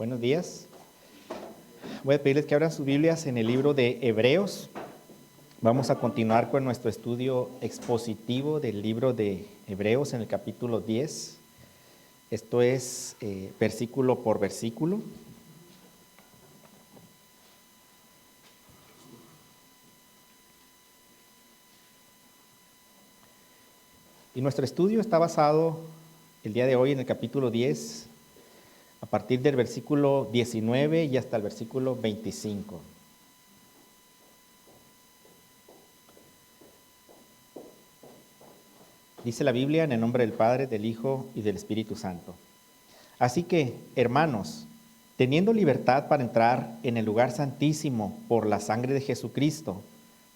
Buenos días. Voy a pedirles que abran sus Biblias en el libro de Hebreos. Vamos a continuar con nuestro estudio expositivo del libro de Hebreos en el capítulo 10. Esto es versículo por versículo. Y nuestro estudio está basado el día de hoy en el capítulo 10, a partir del versículo 19 y hasta el versículo 25. Dice la Biblia en el nombre del Padre, del Hijo y del Espíritu Santo. Así que, hermanos, teniendo libertad para entrar en el lugar santísimo por la sangre de Jesucristo,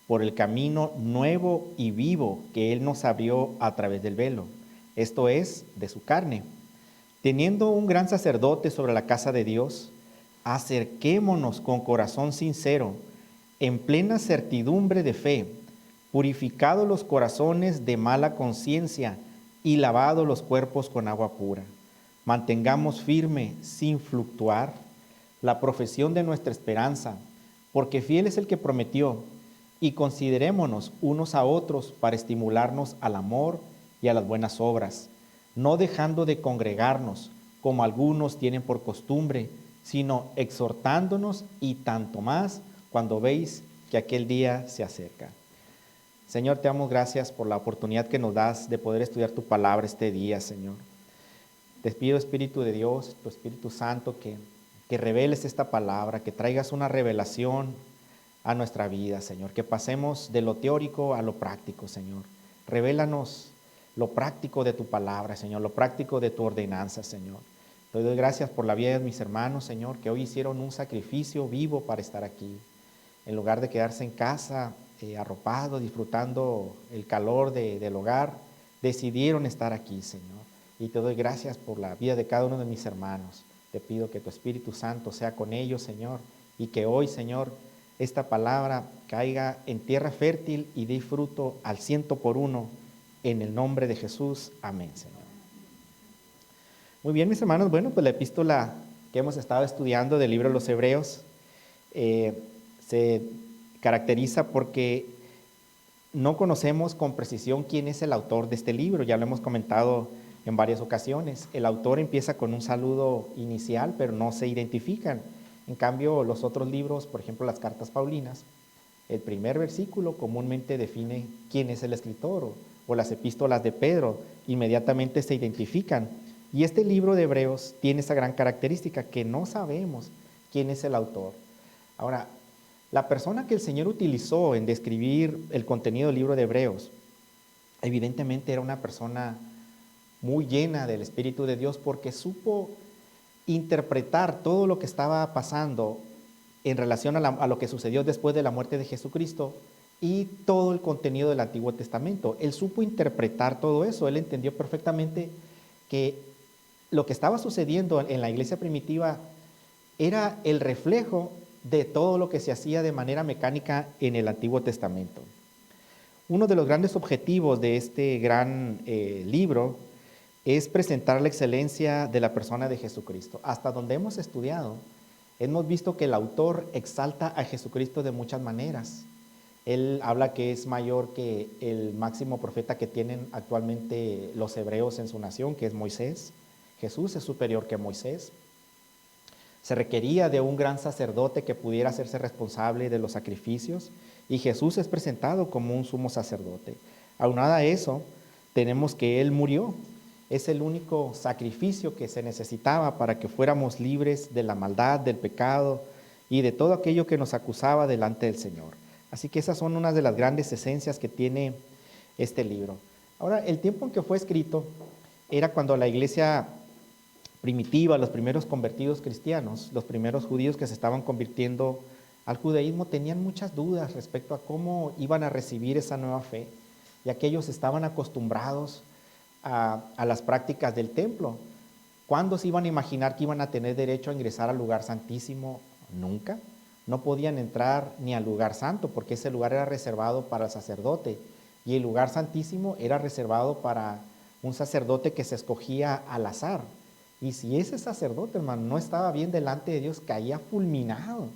por el camino nuevo y vivo que Él nos abrió a través del velo, esto es, de su carne. Teniendo un gran sacerdote sobre la casa de Dios, acerquémonos con corazón sincero, en plena certidumbre de fe, purificados los corazones de mala conciencia y lavados los cuerpos con agua pura. Mantengamos firme, sin fluctuar, la profesión de nuestra esperanza, porque fiel es el que prometió, y considerémonos unos a otros para estimularnos al amor y a las buenas obras, no dejando de congregarnos, como algunos tienen por costumbre, sino exhortándonos y tanto más cuando veis que aquel día se acerca. Señor, te damos gracias por la oportunidad que nos das de poder estudiar tu palabra este día, Señor. Te pido, Espíritu de Dios, tu Espíritu Santo, que reveles esta palabra, que traigas una revelación a nuestra vida, Señor, que pasemos de lo teórico a lo práctico, Señor. Revélanos lo práctico de tu palabra, Señor, lo práctico de tu ordenanza, Señor. Te doy gracias por la vida de mis hermanos, Señor, que hoy hicieron un sacrificio vivo para estar aquí. En lugar de quedarse en casa arropados, disfrutando el calor del hogar, decidieron estar aquí, Señor. Y te doy gracias por la vida de cada uno de mis hermanos. Te pido que tu Espíritu Santo sea con ellos, Señor, y que hoy, Señor, esta palabra caiga en tierra fértil y dé fruto al 100%, en el nombre de Jesús. Amén, Señor. Muy bien, mis hermanos, bueno, pues la epístola que hemos estado estudiando del libro de los Hebreos se caracteriza porque no conocemos con precisión quién es el autor de este libro. Ya lo hemos comentado en varias ocasiones. El autor empieza con un saludo inicial, pero no se identifican. En cambio, los otros libros, por ejemplo, las cartas paulinas, el primer versículo comúnmente define quién es el escritor, o las epístolas de Pedro inmediatamente se identifican. Y este libro de Hebreos tiene esa gran característica, que no sabemos quién es el autor. Ahora, la persona que el Señor utilizó en describir el contenido del libro de Hebreos, evidentemente era una persona muy llena del Espíritu de Dios, porque supo interpretar todo lo que estaba pasando en relación a lo que sucedió después de la muerte de Jesucristo y todo el contenido del Antiguo Testamento. Él supo interpretar todo eso. Él entendió perfectamente que lo que estaba sucediendo en la iglesia primitiva era el reflejo de todo lo que se hacía de manera mecánica en el Antiguo Testamento. Uno de los grandes objetivos de este gran libro es presentar la excelencia de la persona de Jesucristo. Hasta donde hemos estudiado, hemos visto que el autor exalta a Jesucristo de muchas maneras. Él habla que es mayor que el máximo profeta que tienen actualmente los hebreos en su nación, que es Moisés. Jesús es superior que Moisés. Se requería de un gran sacerdote que pudiera hacerse responsable de los sacrificios, y Jesús es presentado como un sumo sacerdote. Aunado a eso, tenemos que Él murió. Es el único sacrificio que se necesitaba para que fuéramos libres de la maldad, del pecado y de todo aquello que nos acusaba delante del Señor. Así que esas son unas de las grandes esencias que tiene este libro. Ahora, el tiempo en que fue escrito era cuando la iglesia primitiva, los primeros convertidos cristianos, los primeros judíos que se estaban convirtiendo al judaísmo, tenían muchas dudas respecto a cómo iban a recibir esa nueva fe, ya que ellos estaban acostumbrados a las prácticas del templo. ¿Cuándo se iban a imaginar que iban a tener derecho a ingresar al lugar santísimo? Nunca. No podían entrar ni al lugar santo, porque ese lugar era reservado para el sacerdote, y el lugar santísimo era reservado para un sacerdote que se escogía al azar. Y si ese sacerdote, hermano, no estaba bien delante de Dios, caía fulminado.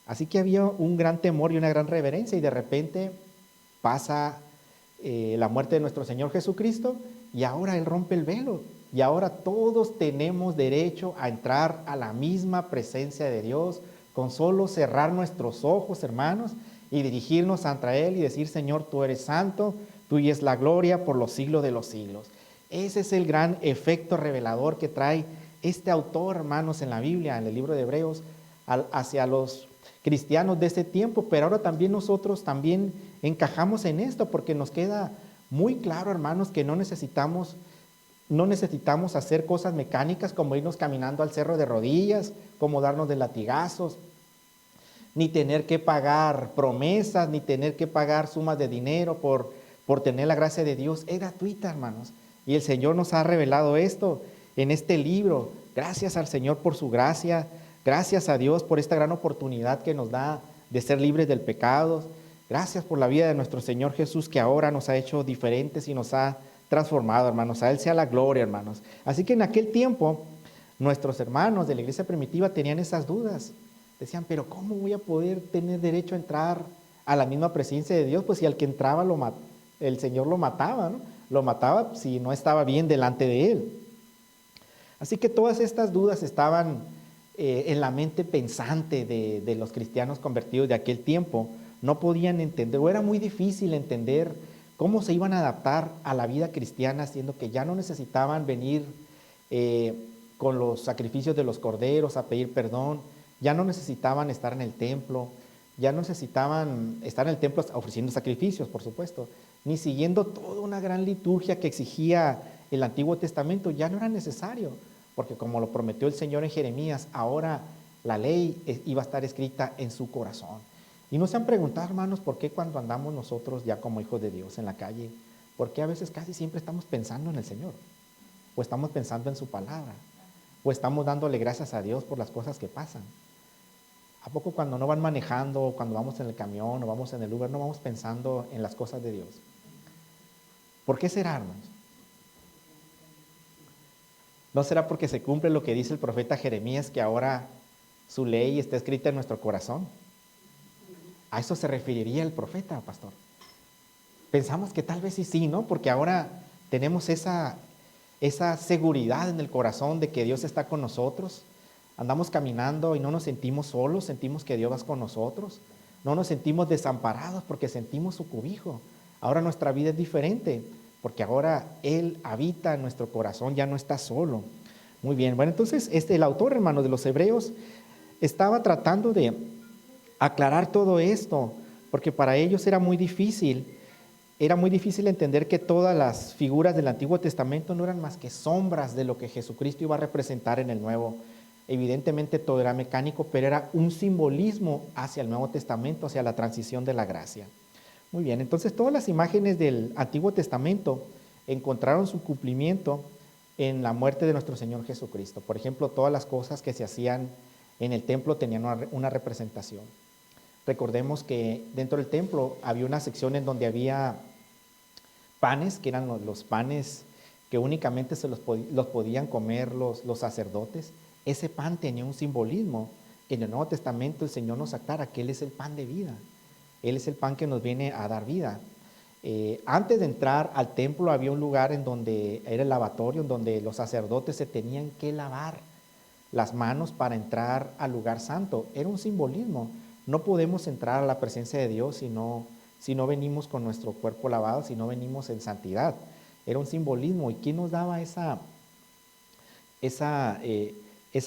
Así que había un gran temor y una gran reverencia, y de repente pasa la muerte de nuestro Señor Jesucristo, y ahora Él rompe el velo, y ahora todos tenemos derecho a entrar a la misma presencia de Dios, con solo cerrar nuestros ojos, hermanos, y dirigirnos ante Él y decir: Señor, tú eres santo, tuya es la gloria por los siglos de los siglos. Ese es el gran efecto revelador que trae este autor, hermanos, en la Biblia, en el libro de Hebreos, hacia los cristianos de ese tiempo. Pero ahora también nosotros también encajamos en esto, porque nos queda muy claro, hermanos, que no necesitamos hacer cosas mecánicas como irnos caminando al cerro de rodillas, como darnos de latigazos, ni tener que pagar promesas, ni tener que pagar sumas de dinero por tener la gracia de Dios. Es gratuita, hermanos. Y el Señor nos ha revelado esto en este libro. Gracias al Señor por su gracia. Gracias a Dios por esta gran oportunidad que nos da de ser libres del pecado. Gracias por la vida de nuestro Señor Jesús, que ahora nos ha hecho diferentes y nos ha transformado, hermanos. A Él sea la gloria, hermanos. Así que en aquel tiempo, nuestros hermanos de la iglesia primitiva tenían esas dudas. Decían: pero ¿cómo voy a poder tener derecho a entrar a la misma presencia de Dios? Pues si al que entraba el Señor lo mataba, ¿no? Lo mataba si no estaba bien delante de Él. Así que todas estas dudas estaban en la mente pensante de los cristianos convertidos de aquel tiempo. No podían entender, o era muy difícil entender cómo se iban a adaptar a la vida cristiana, siendo que ya no necesitaban venir con los sacrificios de los corderos a pedir perdón, ya no necesitaban estar en el templo, ya no necesitaban estar en el templo ofreciendo sacrificios, por supuesto, ni siguiendo toda una gran liturgia que exigía el Antiguo Testamento. Ya no era necesario, porque como lo prometió el Señor en Jeremías, ahora la ley iba a estar escrita en su corazón. Y no se han preguntado, hermanos, por qué cuando andamos nosotros ya como hijos de Dios en la calle, por qué a veces casi siempre estamos pensando en el Señor, o estamos pensando en su palabra, o estamos dándole gracias a Dios por las cosas que pasan. ¿A poco cuando no van manejando, cuando vamos en el camión o vamos en el Uber, no vamos pensando en las cosas de Dios? ¿Por qué será, hermanos? ¿No será porque se cumple lo que dice el profeta Jeremías, que ahora su ley está escrita en nuestro corazón? A eso se referiría el profeta, pastor. Pensamos que tal vez sí, ¿no? Porque ahora tenemos esa seguridad en el corazón de que Dios está con nosotros. Andamos caminando y no nos sentimos solos, sentimos que Dios va con nosotros. No nos sentimos desamparados porque sentimos su cobijo. Ahora nuestra vida es diferente, porque ahora Él habita en nuestro corazón, ya no está solo. Muy bien, bueno, entonces el autor, hermano, de los Hebreos estaba tratando de aclarar todo esto, porque para ellos era muy difícil entender que todas las figuras del Antiguo Testamento no eran más que sombras de lo que Jesucristo iba a representar en el Nuevo. Evidentemente todo era mecánico, pero era un simbolismo hacia el Nuevo Testamento, hacia la transición de la gracia. Muy bien, entonces todas las imágenes del Antiguo Testamento encontraron su cumplimiento en la muerte de nuestro Señor Jesucristo. Por ejemplo, todas las cosas que se hacían en el templo tenían una representación. Recordemos que dentro del templo había una sección en donde había panes, que eran los panes que únicamente los podían comer los sacerdotes. Ese pan tenía un simbolismo. En el Nuevo Testamento el Señor nos aclara que Él es el pan de vida. Él es el pan que nos viene a dar vida. Antes de entrar al templo había un lugar en donde era el lavatorio, en donde los sacerdotes se tenían que lavar las manos para entrar al lugar santo. Era un simbolismo. No podemos entrar a la presencia de Dios si no venimos con nuestro cuerpo lavado, si no venimos en santidad. Era un simbolismo. ¿Y quién nos daba esa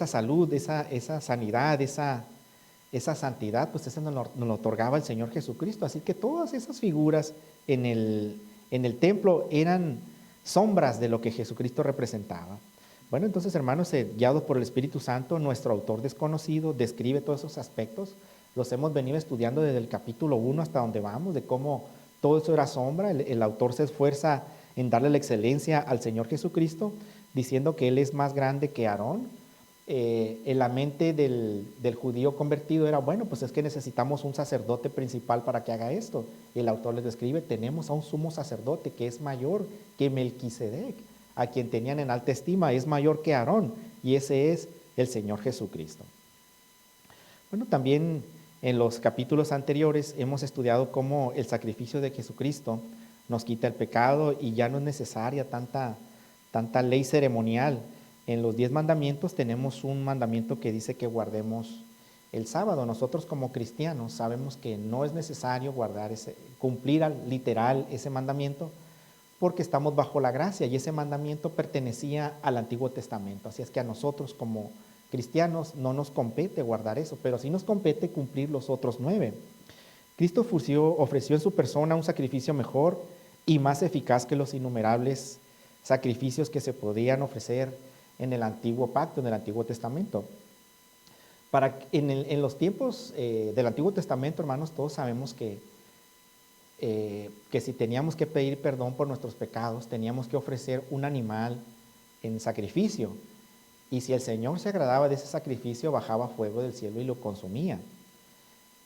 salud, esa sanidad, esa santidad? Pues eso nos lo otorgaba el Señor Jesucristo. Así que todas esas figuras en el templo eran sombras de lo que Jesucristo representaba. Bueno, entonces, hermanos, guiados por el Espíritu Santo, nuestro autor desconocido describe todos esos aspectos. Los hemos venido estudiando desde el capítulo 1 hasta donde vamos, de cómo todo eso era sombra. El autor se esfuerza en darle la excelencia al Señor Jesucristo, diciendo que Él es más grande que Aarón. En la mente del judío convertido era, bueno, pues es que necesitamos un sacerdote principal para que haga esto. Y el autor les describe: tenemos a un sumo sacerdote que es mayor que Melquisedec. a quien tenían en alta estima, es mayor que Aarón, y ese es el Señor Jesucristo. Bueno, también en los capítulos anteriores hemos estudiado cómo el sacrificio de Jesucristo nos quita el pecado y ya no es necesaria tanta ley ceremonial. En los 10 mandamientos tenemos un mandamiento que dice que guardemos el sábado. Nosotros como cristianos sabemos que no es necesario cumplir literal ese mandamiento porque estamos bajo la gracia y ese mandamiento pertenecía al Antiguo Testamento. Así es que a nosotros como cristianos no nos compete guardar eso, pero sí nos compete cumplir los otros 9. Cristo ofreció en su persona un sacrificio mejor y más eficaz que los innumerables sacrificios que se podían ofrecer en el Antiguo Pacto, en el Antiguo Testamento. En los tiempos del Antiguo Testamento, hermanos, todos sabemos que si teníamos que pedir perdón por nuestros pecados, teníamos que ofrecer un animal en sacrificio. Y si el Señor se agradaba de ese sacrificio, bajaba fuego del cielo y lo consumía.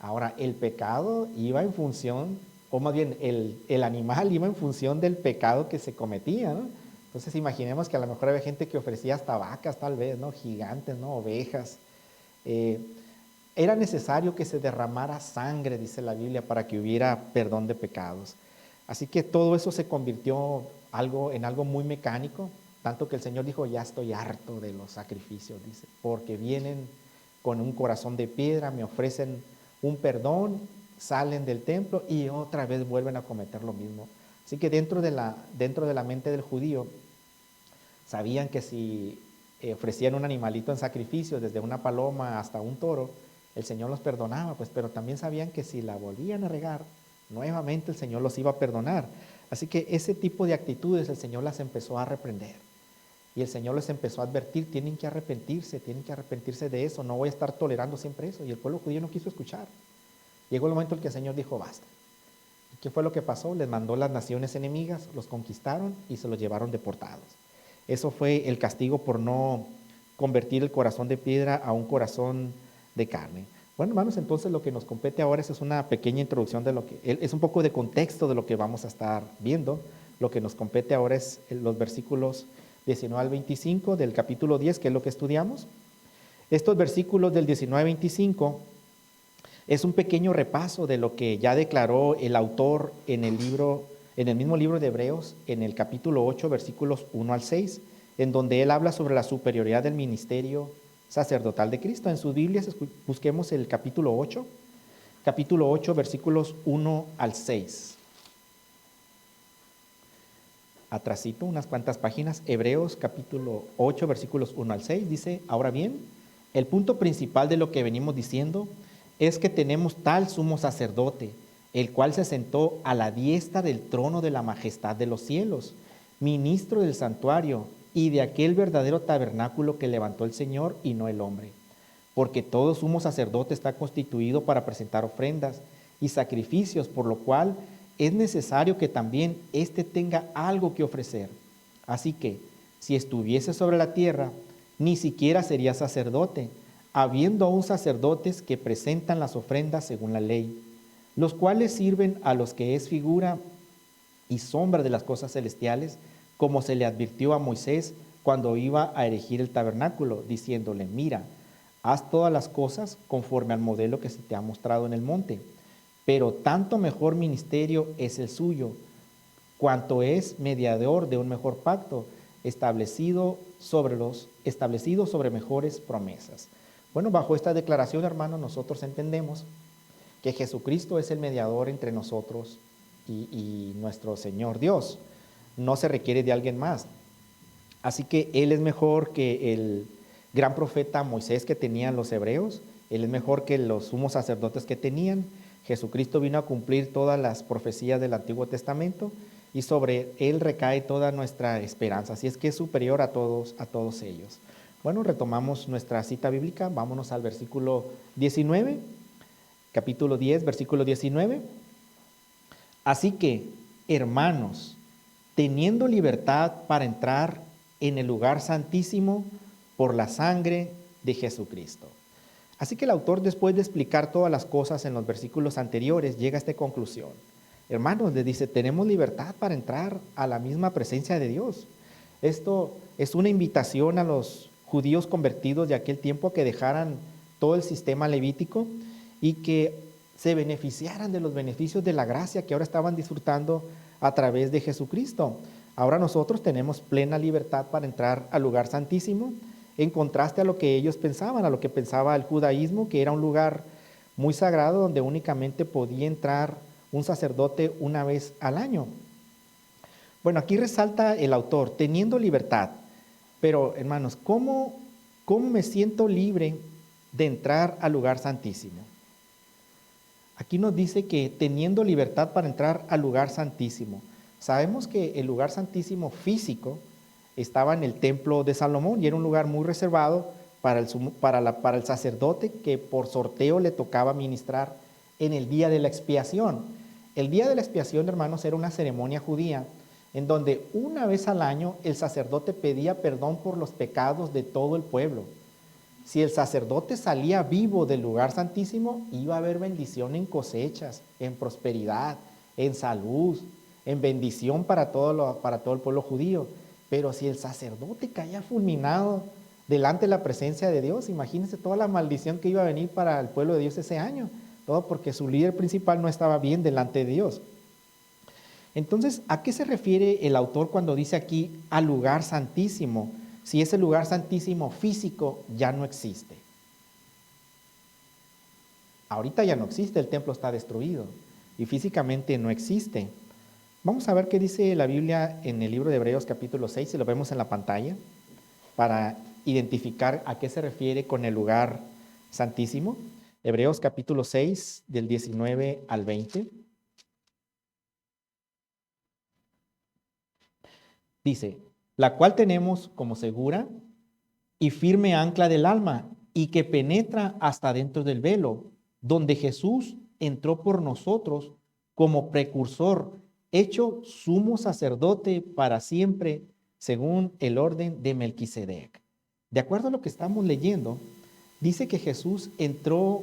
Ahora, el pecado iba en función, o más bien el animal iba en función del pecado que se cometía, ¿no? Entonces imaginemos que a lo mejor había gente que ofrecía hasta vacas tal vez, ¿no? Gigantes, ¿no? Ovejas. Era necesario que se derramara sangre, dice la Biblia, para que hubiera perdón de pecados. Así que todo eso se convirtió en algo muy mecánico, tanto que el Señor dijo, ya estoy harto de los sacrificios, dice, porque vienen con un corazón de piedra, me ofrecen un perdón, salen del templo y otra vez vuelven a cometer lo mismo. Así que dentro de la mente del judío, sabían que si ofrecían un animalito en sacrificio, desde una paloma hasta un toro, el Señor los perdonaba, pues, pero también sabían que si la volvían a regar, nuevamente el Señor los iba a perdonar. Así que ese tipo de actitudes el Señor las empezó a reprender. Y el Señor les empezó a advertir, tienen que arrepentirse de eso, no voy a estar tolerando siempre eso. Y el pueblo judío no quiso escuchar. Llegó el momento en que el Señor dijo, basta. ¿Y qué fue lo que pasó? Les mandó las naciones enemigas, los conquistaron y se los llevaron deportados. Eso fue el castigo por no convertir el corazón de piedra a un corazón de carne. Bueno, hermanos, entonces lo que nos compete ahora es una pequeña introducción es un poco de contexto de lo que vamos a estar viendo. Lo que nos compete ahora es los versículos 19 al 25 del capítulo 10, que es lo que estudiamos. Estos versículos del 19 al 25 es un pequeño repaso de lo que ya declaró el autor en el mismo libro de Hebreos, en el capítulo 8, versículos 1 al 6, en donde él habla sobre la superioridad del ministerio sacerdotal de Cristo. En sus Biblias busquemos el capítulo 8, versículos 1 al 6. Atrasito, unas cuantas páginas, Hebreos capítulo 8, versículos 1 al 6, dice, ahora bien, el punto principal de lo que venimos diciendo es que tenemos tal sumo sacerdote, el cual se sentó a la diestra del trono de la majestad de los cielos, ministro del santuario y de aquel verdadero tabernáculo que levantó el Señor y no el hombre. Porque todo sumo sacerdote está constituido para presentar ofrendas y sacrificios, por lo cual es necesario que también éste tenga algo que ofrecer. Así que, si estuviese sobre la tierra, ni siquiera sería sacerdote, habiendo aún sacerdotes que presentan las ofrendas según la ley, los cuales sirven a los que es figura y sombra de las cosas celestiales, como se le advirtió a Moisés cuando iba a erigir el tabernáculo, diciéndole, mira, haz todas las cosas conforme al modelo que se te ha mostrado en el monte. Pero tanto mejor ministerio es el suyo, cuanto es mediador de un mejor pacto, establecido sobre mejores promesas. Bueno, bajo esta declaración, hermanos, nosotros entendemos que Jesucristo es el mediador entre nosotros y nuestro Señor Dios. No se requiere de alguien más. Así que Él es mejor que el gran profeta Moisés que tenían los hebreos, Él es mejor que los sumos sacerdotes que tenían. Jesucristo vino a cumplir todas las profecías del Antiguo Testamento y sobre Él recae toda nuestra esperanza. Así es que es superior a todos ellos. Bueno, retomamos nuestra cita bíblica. Vámonos al versículo 19, capítulo 10, versículo 19. Así que, hermanos, teniendo libertad para entrar en el lugar santísimo por la sangre de Jesucristo. Así que el autor, después de explicar todas las cosas en los versículos anteriores, llega a esta conclusión. Hermanos, les dice, tenemos libertad para entrar a la misma presencia de Dios. Esto es una invitación a los judíos convertidos de aquel tiempo a que dejaran todo el sistema levítico y que se beneficiaran de los beneficios de la gracia que ahora estaban disfrutando a través de Jesucristo. Ahora nosotros tenemos plena libertad para entrar al lugar santísimo, en contraste a lo que ellos pensaban, a lo que pensaba el judaísmo, que era un lugar muy sagrado donde únicamente podía entrar un sacerdote una vez al año. Bueno, aquí resalta el autor, teniendo libertad. Pero, hermanos, ¿cómo me siento libre de entrar al lugar santísimo? Aquí nos dice que teniendo libertad para entrar al lugar santísimo. Sabemos que el lugar santísimo físico estaba en el templo de Salomón y era un lugar muy reservado para el sacerdote que por sorteo le tocaba ministrar en el día de la expiación. El día de la expiación, hermanos, era una ceremonia judía en donde una vez al año el sacerdote pedía perdón por los pecados de todo el pueblo. Si el sacerdote salía vivo del lugar santísimo, iba a haber bendición en cosechas, en prosperidad, en salud, en bendición para todo el pueblo judío. Pero si el sacerdote caía fulminado delante de la presencia de Dios, imagínense toda la maldición que iba a venir para el pueblo de Dios ese año. Todo porque su líder principal no estaba bien delante de Dios. Entonces, ¿a qué se refiere el autor cuando dice aquí al lugar santísimo? Si ese lugar santísimo físico ya no existe. Ahorita ya no existe, el templo está destruido y físicamente no existe. Vamos a ver qué dice la Biblia en el libro de Hebreos capítulo 6, si lo vemos en la pantalla, para identificar a qué se refiere con el lugar santísimo. Hebreos capítulo 6, del 19 al 20. Dice, la cual tenemos como segura y firme ancla del alma y que penetra hasta dentro del velo, donde Jesús entró por nosotros como precursor, hecho sumo sacerdote para siempre, según el orden de Melquisedec. De acuerdo a lo que estamos leyendo, dice que Jesús entró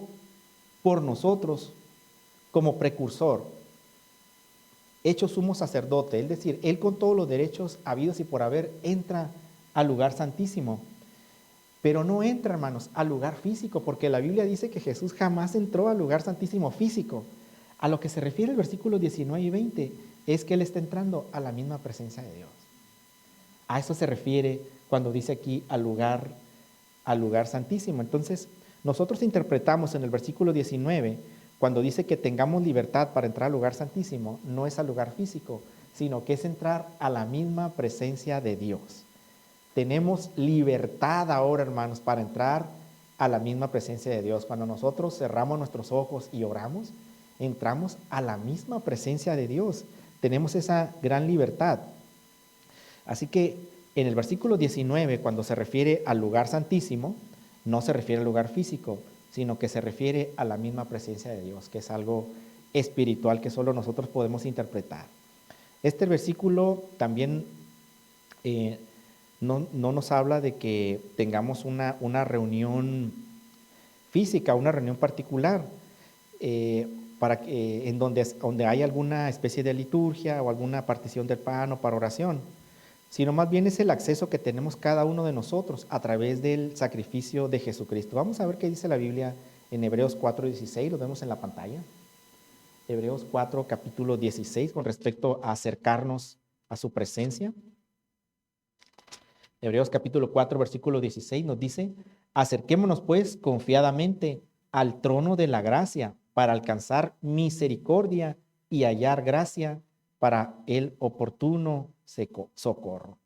por nosotros como precursor, hecho sumo sacerdote, es decir, él con todos los derechos habidos y por haber entra al lugar santísimo. Pero no entra, hermanos, al lugar físico, porque la Biblia dice que Jesús jamás entró al lugar santísimo físico. A lo que se refiere el versículo 19 y 20 es que él está entrando a la misma presencia de Dios. A eso se refiere cuando dice aquí al lugar santísimo. Entonces, nosotros interpretamos en el versículo 19, cuando dice que tengamos libertad para entrar al lugar santísimo, no es al lugar físico, sino que es entrar a la misma presencia de Dios. Tenemos libertad ahora, hermanos, para entrar a la misma presencia de Dios. Cuando nosotros cerramos nuestros ojos y oramos, entramos a la misma presencia de Dios. Tenemos esa gran libertad. Así que en el versículo 19, cuando se refiere al lugar santísimo, no se refiere al lugar físico, sino que se refiere a la misma presencia de Dios, que es algo espiritual que solo nosotros podemos interpretar. Este versículo también no nos habla de que tengamos una reunión física, una reunión particular, en donde hay alguna especie de liturgia o alguna partición del pan o para oración, sino más bien es el acceso que tenemos cada uno de nosotros a través del sacrificio de Jesucristo. Vamos a ver qué dice la Biblia en Hebreos 4:16, lo vemos en la pantalla. Hebreos 4, capítulo 16, con respecto a acercarnos a su presencia. Hebreos capítulo 4, versículo 16 nos dice, acerquémonos pues confiadamente al trono de la gracia para alcanzar misericordia y hallar gracia para el oportuno socorro.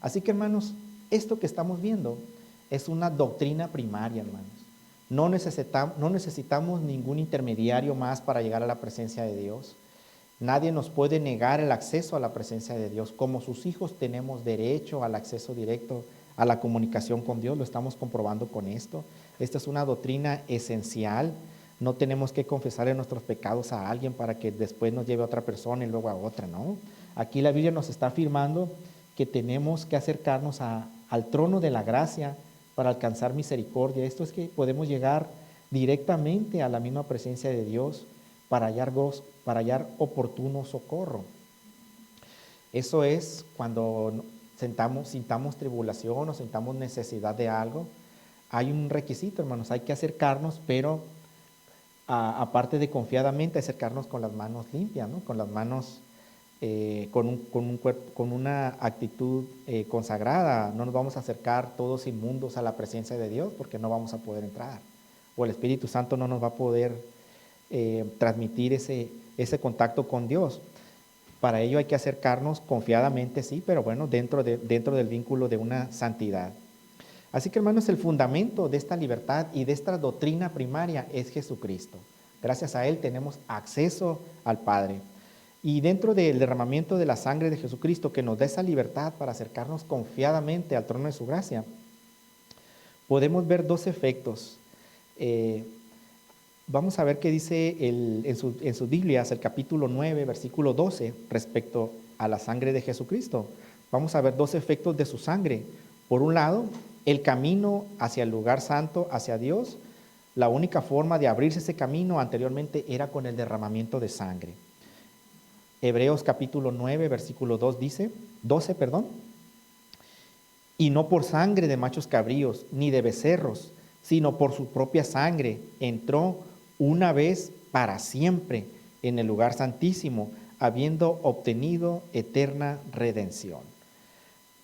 Así que, hermanos, esto que estamos viendo es una doctrina primaria, hermanos. No necesitamos ningún intermediario más para llegar a la presencia de Dios. Nadie nos puede negar el acceso a la presencia de Dios. Como sus hijos tenemos derecho al acceso directo a la comunicación con Dios. Lo estamos comprobando con esto. Esta es una doctrina esencial. No tenemos que confesarle nuestros pecados a alguien para que después nos lleve a otra persona y luego a otra, ¿no? Aquí la Biblia nos está afirmando que tenemos que acercarnos al trono de la gracia para alcanzar misericordia. Esto es que podemos llegar directamente a la misma presencia de Dios para hallar oportuno socorro. Eso es cuando sintamos tribulación o sintamos necesidad de algo, hay un requisito, hermanos, hay que acercarnos, pero aparte de confiadamente, acercarnos con las manos limpias, ¿no? Con las manos, con una actitud consagrada. No nos vamos a acercar todos inmundos a la presencia de Dios porque no vamos a poder entrar. O el Espíritu Santo no nos va a poder transmitir ese contacto con Dios. Para ello hay que acercarnos confiadamente, sí, pero bueno, dentro del vínculo de una santidad. Así que, hermanos, el fundamento de esta libertad y de esta doctrina primaria es Jesucristo. Gracias a Él tenemos acceso al Padre. Y dentro del derramamiento de la sangre de Jesucristo, que nos da esa libertad para acercarnos confiadamente al trono de su gracia, podemos ver dos efectos. Vamos a ver qué dice en sus Biblias, el capítulo 9, versículo 12, respecto a la sangre de Jesucristo. Vamos a ver dos efectos de su sangre. Por un lado, el camino hacia el lugar santo, hacia Dios. La única forma de abrirse ese camino anteriormente era con el derramamiento de sangre. Hebreos capítulo 9, versículo 12, y no por sangre de machos cabríos, ni de becerros, sino por su propia sangre, entró una vez para siempre en el lugar santísimo, habiendo obtenido eterna redención.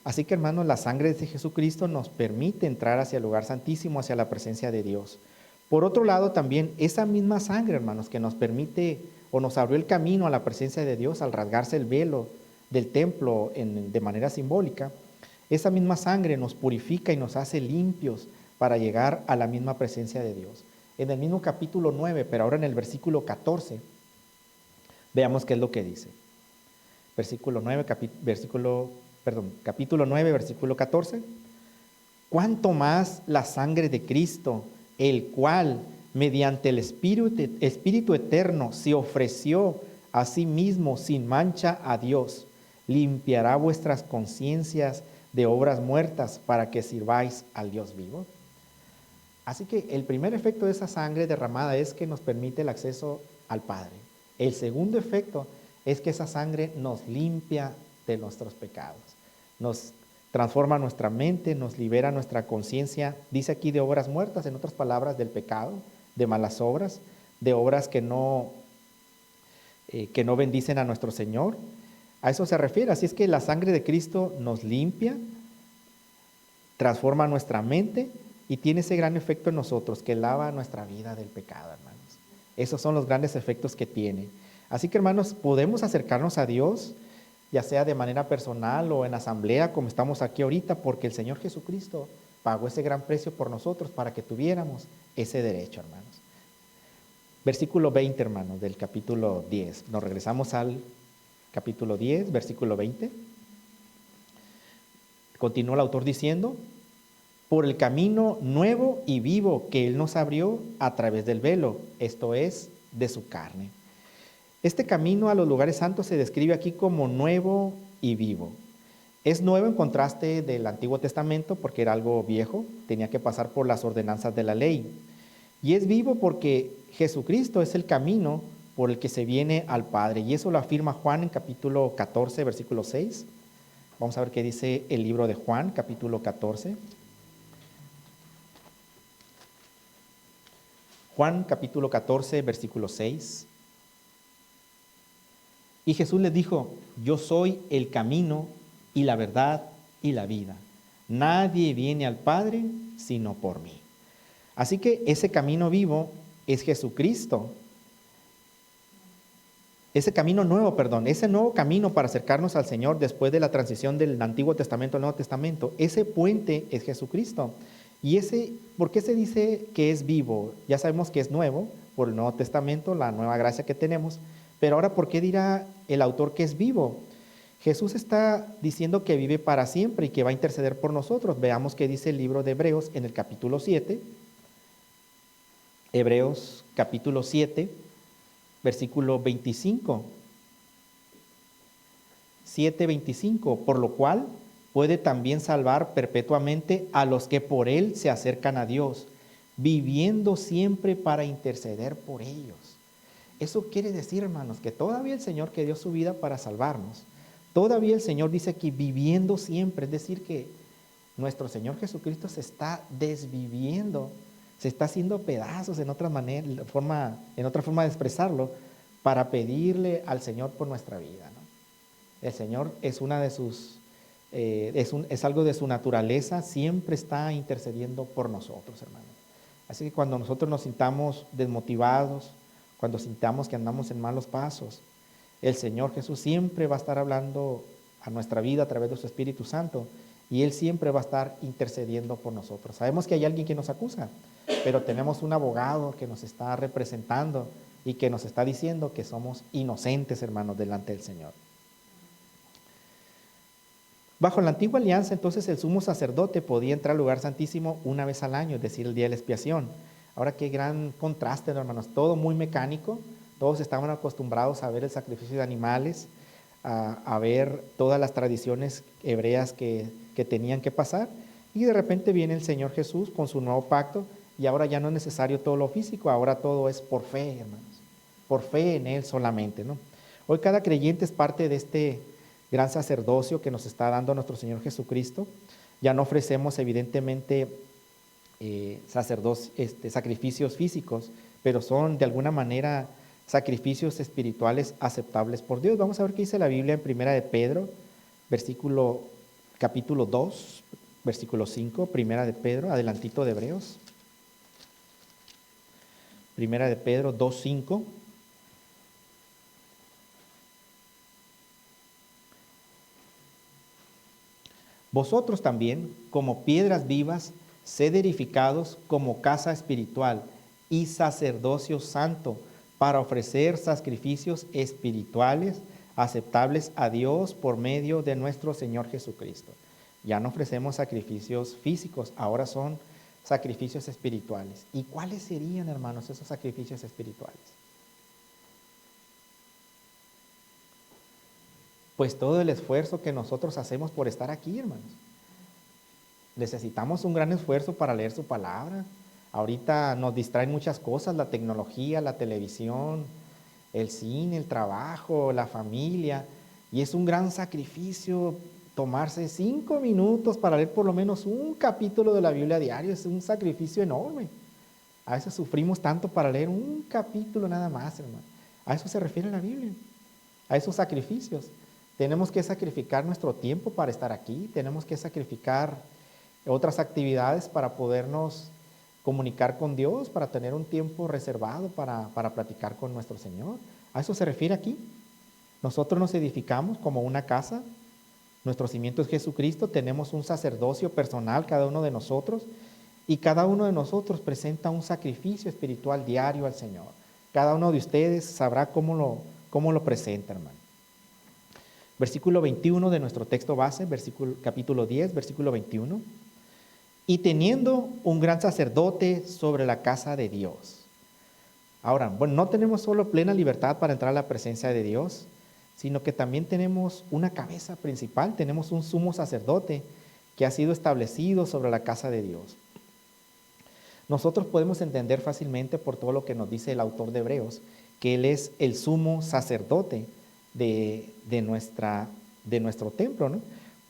Así que, hermanos, la sangre de Jesucristo nos permite entrar hacia el lugar santísimo, hacia la presencia de Dios. Por otro lado, también esa misma sangre, hermanos, que nos permite o nos abrió el camino a la presencia de Dios al rasgarse el velo del templo de manera simbólica, esa misma sangre nos purifica y nos hace limpios para llegar a la misma presencia de Dios. En el mismo capítulo 9, pero ahora en el versículo 14, veamos qué es lo que dice. Capítulo 9, versículo 14. ¿Cuánto más la sangre de Cristo, el cual, mediante el Espíritu eterno, se ofreció a sí mismo sin mancha a Dios, limpiará vuestras conciencias de obras muertas para que sirváis al Dios vivo? Así que el primer efecto de esa sangre derramada es que nos permite el acceso al Padre. El segundo efecto es que esa sangre nos limpia de nuestros pecados, nos transforma nuestra mente, nos libera nuestra conciencia, dice aquí de obras muertas, en otras palabras, del pecado, de malas obras, de obras que no bendicen a nuestro Señor. A eso se refiere. Así es que la sangre de Cristo nos limpia, transforma nuestra mente y tiene ese gran efecto en nosotros que lava nuestra vida del pecado, hermanos. Esos son los grandes efectos que tiene. Así que, hermanos, podemos acercarnos a Dios, ya sea de manera personal o en asamblea, como estamos aquí ahorita, porque el Señor Jesucristo pagó ese gran precio por nosotros para que tuviéramos ese derecho, hermanos. Versículo 20, hermanos, del capítulo 10. Nos regresamos al capítulo 10, versículo 20. Continúa el autor diciendo: por el camino nuevo y vivo que Él nos abrió a través del velo, esto es, de su carne. Este camino a los lugares santos se describe aquí como nuevo y vivo. Es nuevo en contraste del Antiguo Testamento porque era algo viejo, tenía que pasar por las ordenanzas de la ley. Y es vivo porque Jesucristo es el camino por el que se viene al Padre. Y eso lo afirma Juan en capítulo 14, versículo 6. Vamos a ver qué dice el libro de Juan, capítulo 14. Juan capítulo 14, versículo 6. Y Jesús les dijo: yo soy el camino y la verdad y la vida. Nadie viene al Padre sino por mí. Así que ese camino vivo es Jesucristo. Ese nuevo camino para acercarnos al Señor después de la transición del Antiguo Testamento al Nuevo Testamento, ese puente es Jesucristo. Y ¿por qué se dice que es vivo? Ya sabemos que es nuevo por el Nuevo Testamento, la nueva gracia que tenemos, pero ahora, ¿por qué dirá el autor que es vivo? Jesús está diciendo que vive para siempre y que va a interceder por nosotros. Veamos qué dice el libro de Hebreos en el capítulo 7. Hebreos capítulo 7, versículo 25. 7:25, por lo cual puede también salvar perpetuamente a los que por Él se acercan a Dios, viviendo siempre para interceder por ellos. Eso quiere decir, hermanos, que todavía el Señor que dio su vida para salvarnos, todavía el Señor dice aquí, viviendo siempre, es decir, que nuestro Señor Jesucristo se está desviviendo, se está haciendo pedazos en otra manera, en otra forma de expresarlo, para pedirle al Señor por nuestra vida, ¿no? El Señor es una de sus, es algo de su naturaleza, siempre está intercediendo por nosotros, hermanos. Así que cuando nosotros nos sintamos desmotivados, cuando sintamos que andamos en malos pasos, el Señor Jesús siempre va a estar hablando a nuestra vida a través de su Espíritu Santo, y Él siempre va a estar intercediendo por nosotros. Sabemos que hay alguien que nos acusa, pero tenemos un abogado que nos está representando y que nos está diciendo que somos inocentes, hermanos, delante del Señor. Bajo la antigua alianza, entonces, el sumo sacerdote podía entrar al lugar santísimo una vez al año, es decir, el día de la expiación. Ahora, qué gran contraste, hermanos, todo muy mecánico. Todos estaban acostumbrados a ver el sacrificio de animales, a ver todas las tradiciones hebreas que tenían que pasar, y de repente viene el Señor Jesús con su nuevo pacto, y ahora ya no es necesario todo lo físico, ahora todo es por fe, hermanos, por fe en Él solamente, ¿no? Hoy cada creyente es parte de este gran sacerdocio que nos está dando nuestro Señor Jesucristo. Ya no ofrecemos evidentemente sacrificios físicos, pero son de alguna manera sacrificios espirituales aceptables por Dios. Vamos a ver qué dice la Biblia en Primera de Pedro, capítulo 2, versículo 5, Primera de Pedro, adelantito de Hebreos. Primera de Pedro 2, 5. Vosotros también, como piedras vivas, sed edificados como casa espiritual y sacerdocio santo, para ofrecer sacrificios espirituales aceptables a Dios por medio de nuestro Señor Jesucristo. Ya no ofrecemos sacrificios físicos, ahora son sacrificios espirituales. ¿Y cuáles serían, hermanos, esos sacrificios espirituales? Pues todo el esfuerzo que nosotros hacemos por estar aquí, hermanos. Necesitamos un gran esfuerzo para leer su palabra. Ahorita nos distraen muchas cosas, la tecnología, la televisión, el cine, el trabajo, la familia, y es un gran sacrificio tomarse 5 minutos para leer por lo menos un capítulo de la Biblia diario. Es un sacrificio enorme. A veces sufrimos tanto para leer un capítulo nada más, hermano. A eso se refiere la Biblia, a esos sacrificios. Tenemos que sacrificar nuestro tiempo para estar aquí, tenemos que sacrificar otras actividades para podernos comunicar con Dios, para tener un tiempo reservado para platicar con nuestro Señor. A eso se refiere aquí. Nosotros nos edificamos como una casa, nuestro cimiento es Jesucristo, tenemos un sacerdocio personal cada uno de nosotros, y cada uno de nosotros presenta un sacrificio espiritual diario al Señor. Cada uno de ustedes sabrá cómo lo presenta, hermano. Versículo 21 de nuestro texto base, capítulo 10, versículo 21. Y teniendo un gran sacerdote sobre la casa de Dios. Ahora, bueno, no tenemos solo plena libertad para entrar a la presencia de Dios, sino que también tenemos una cabeza principal, tenemos un sumo sacerdote que ha sido establecido sobre la casa de Dios. Nosotros podemos entender fácilmente por todo lo que nos dice el autor de Hebreos, que Él es el sumo sacerdote de nuestro templo, ¿no?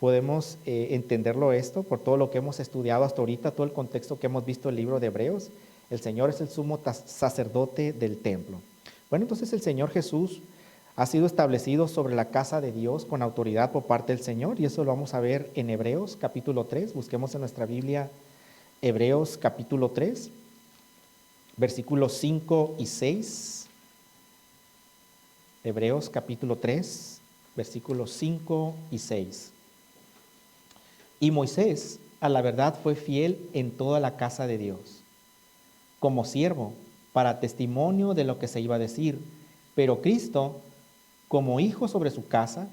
Podemos entenderlo esto por todo lo que hemos estudiado hasta ahorita, todo el contexto que hemos visto en el libro de Hebreos. El Señor es el sumo sacerdote del templo. Bueno, entonces el Señor Jesús ha sido establecido sobre la casa de Dios con autoridad por parte del Señor, y eso lo vamos a ver en Hebreos capítulo 3. Busquemos en nuestra Biblia Hebreos capítulo 3, versículos 5 y 6. Hebreos capítulo 3, versículos 5 y 6. Y Moisés, a la verdad, fue fiel en toda la casa de Dios, como siervo, para testimonio de lo que se iba a decir, pero Cristo, como hijo sobre su casa,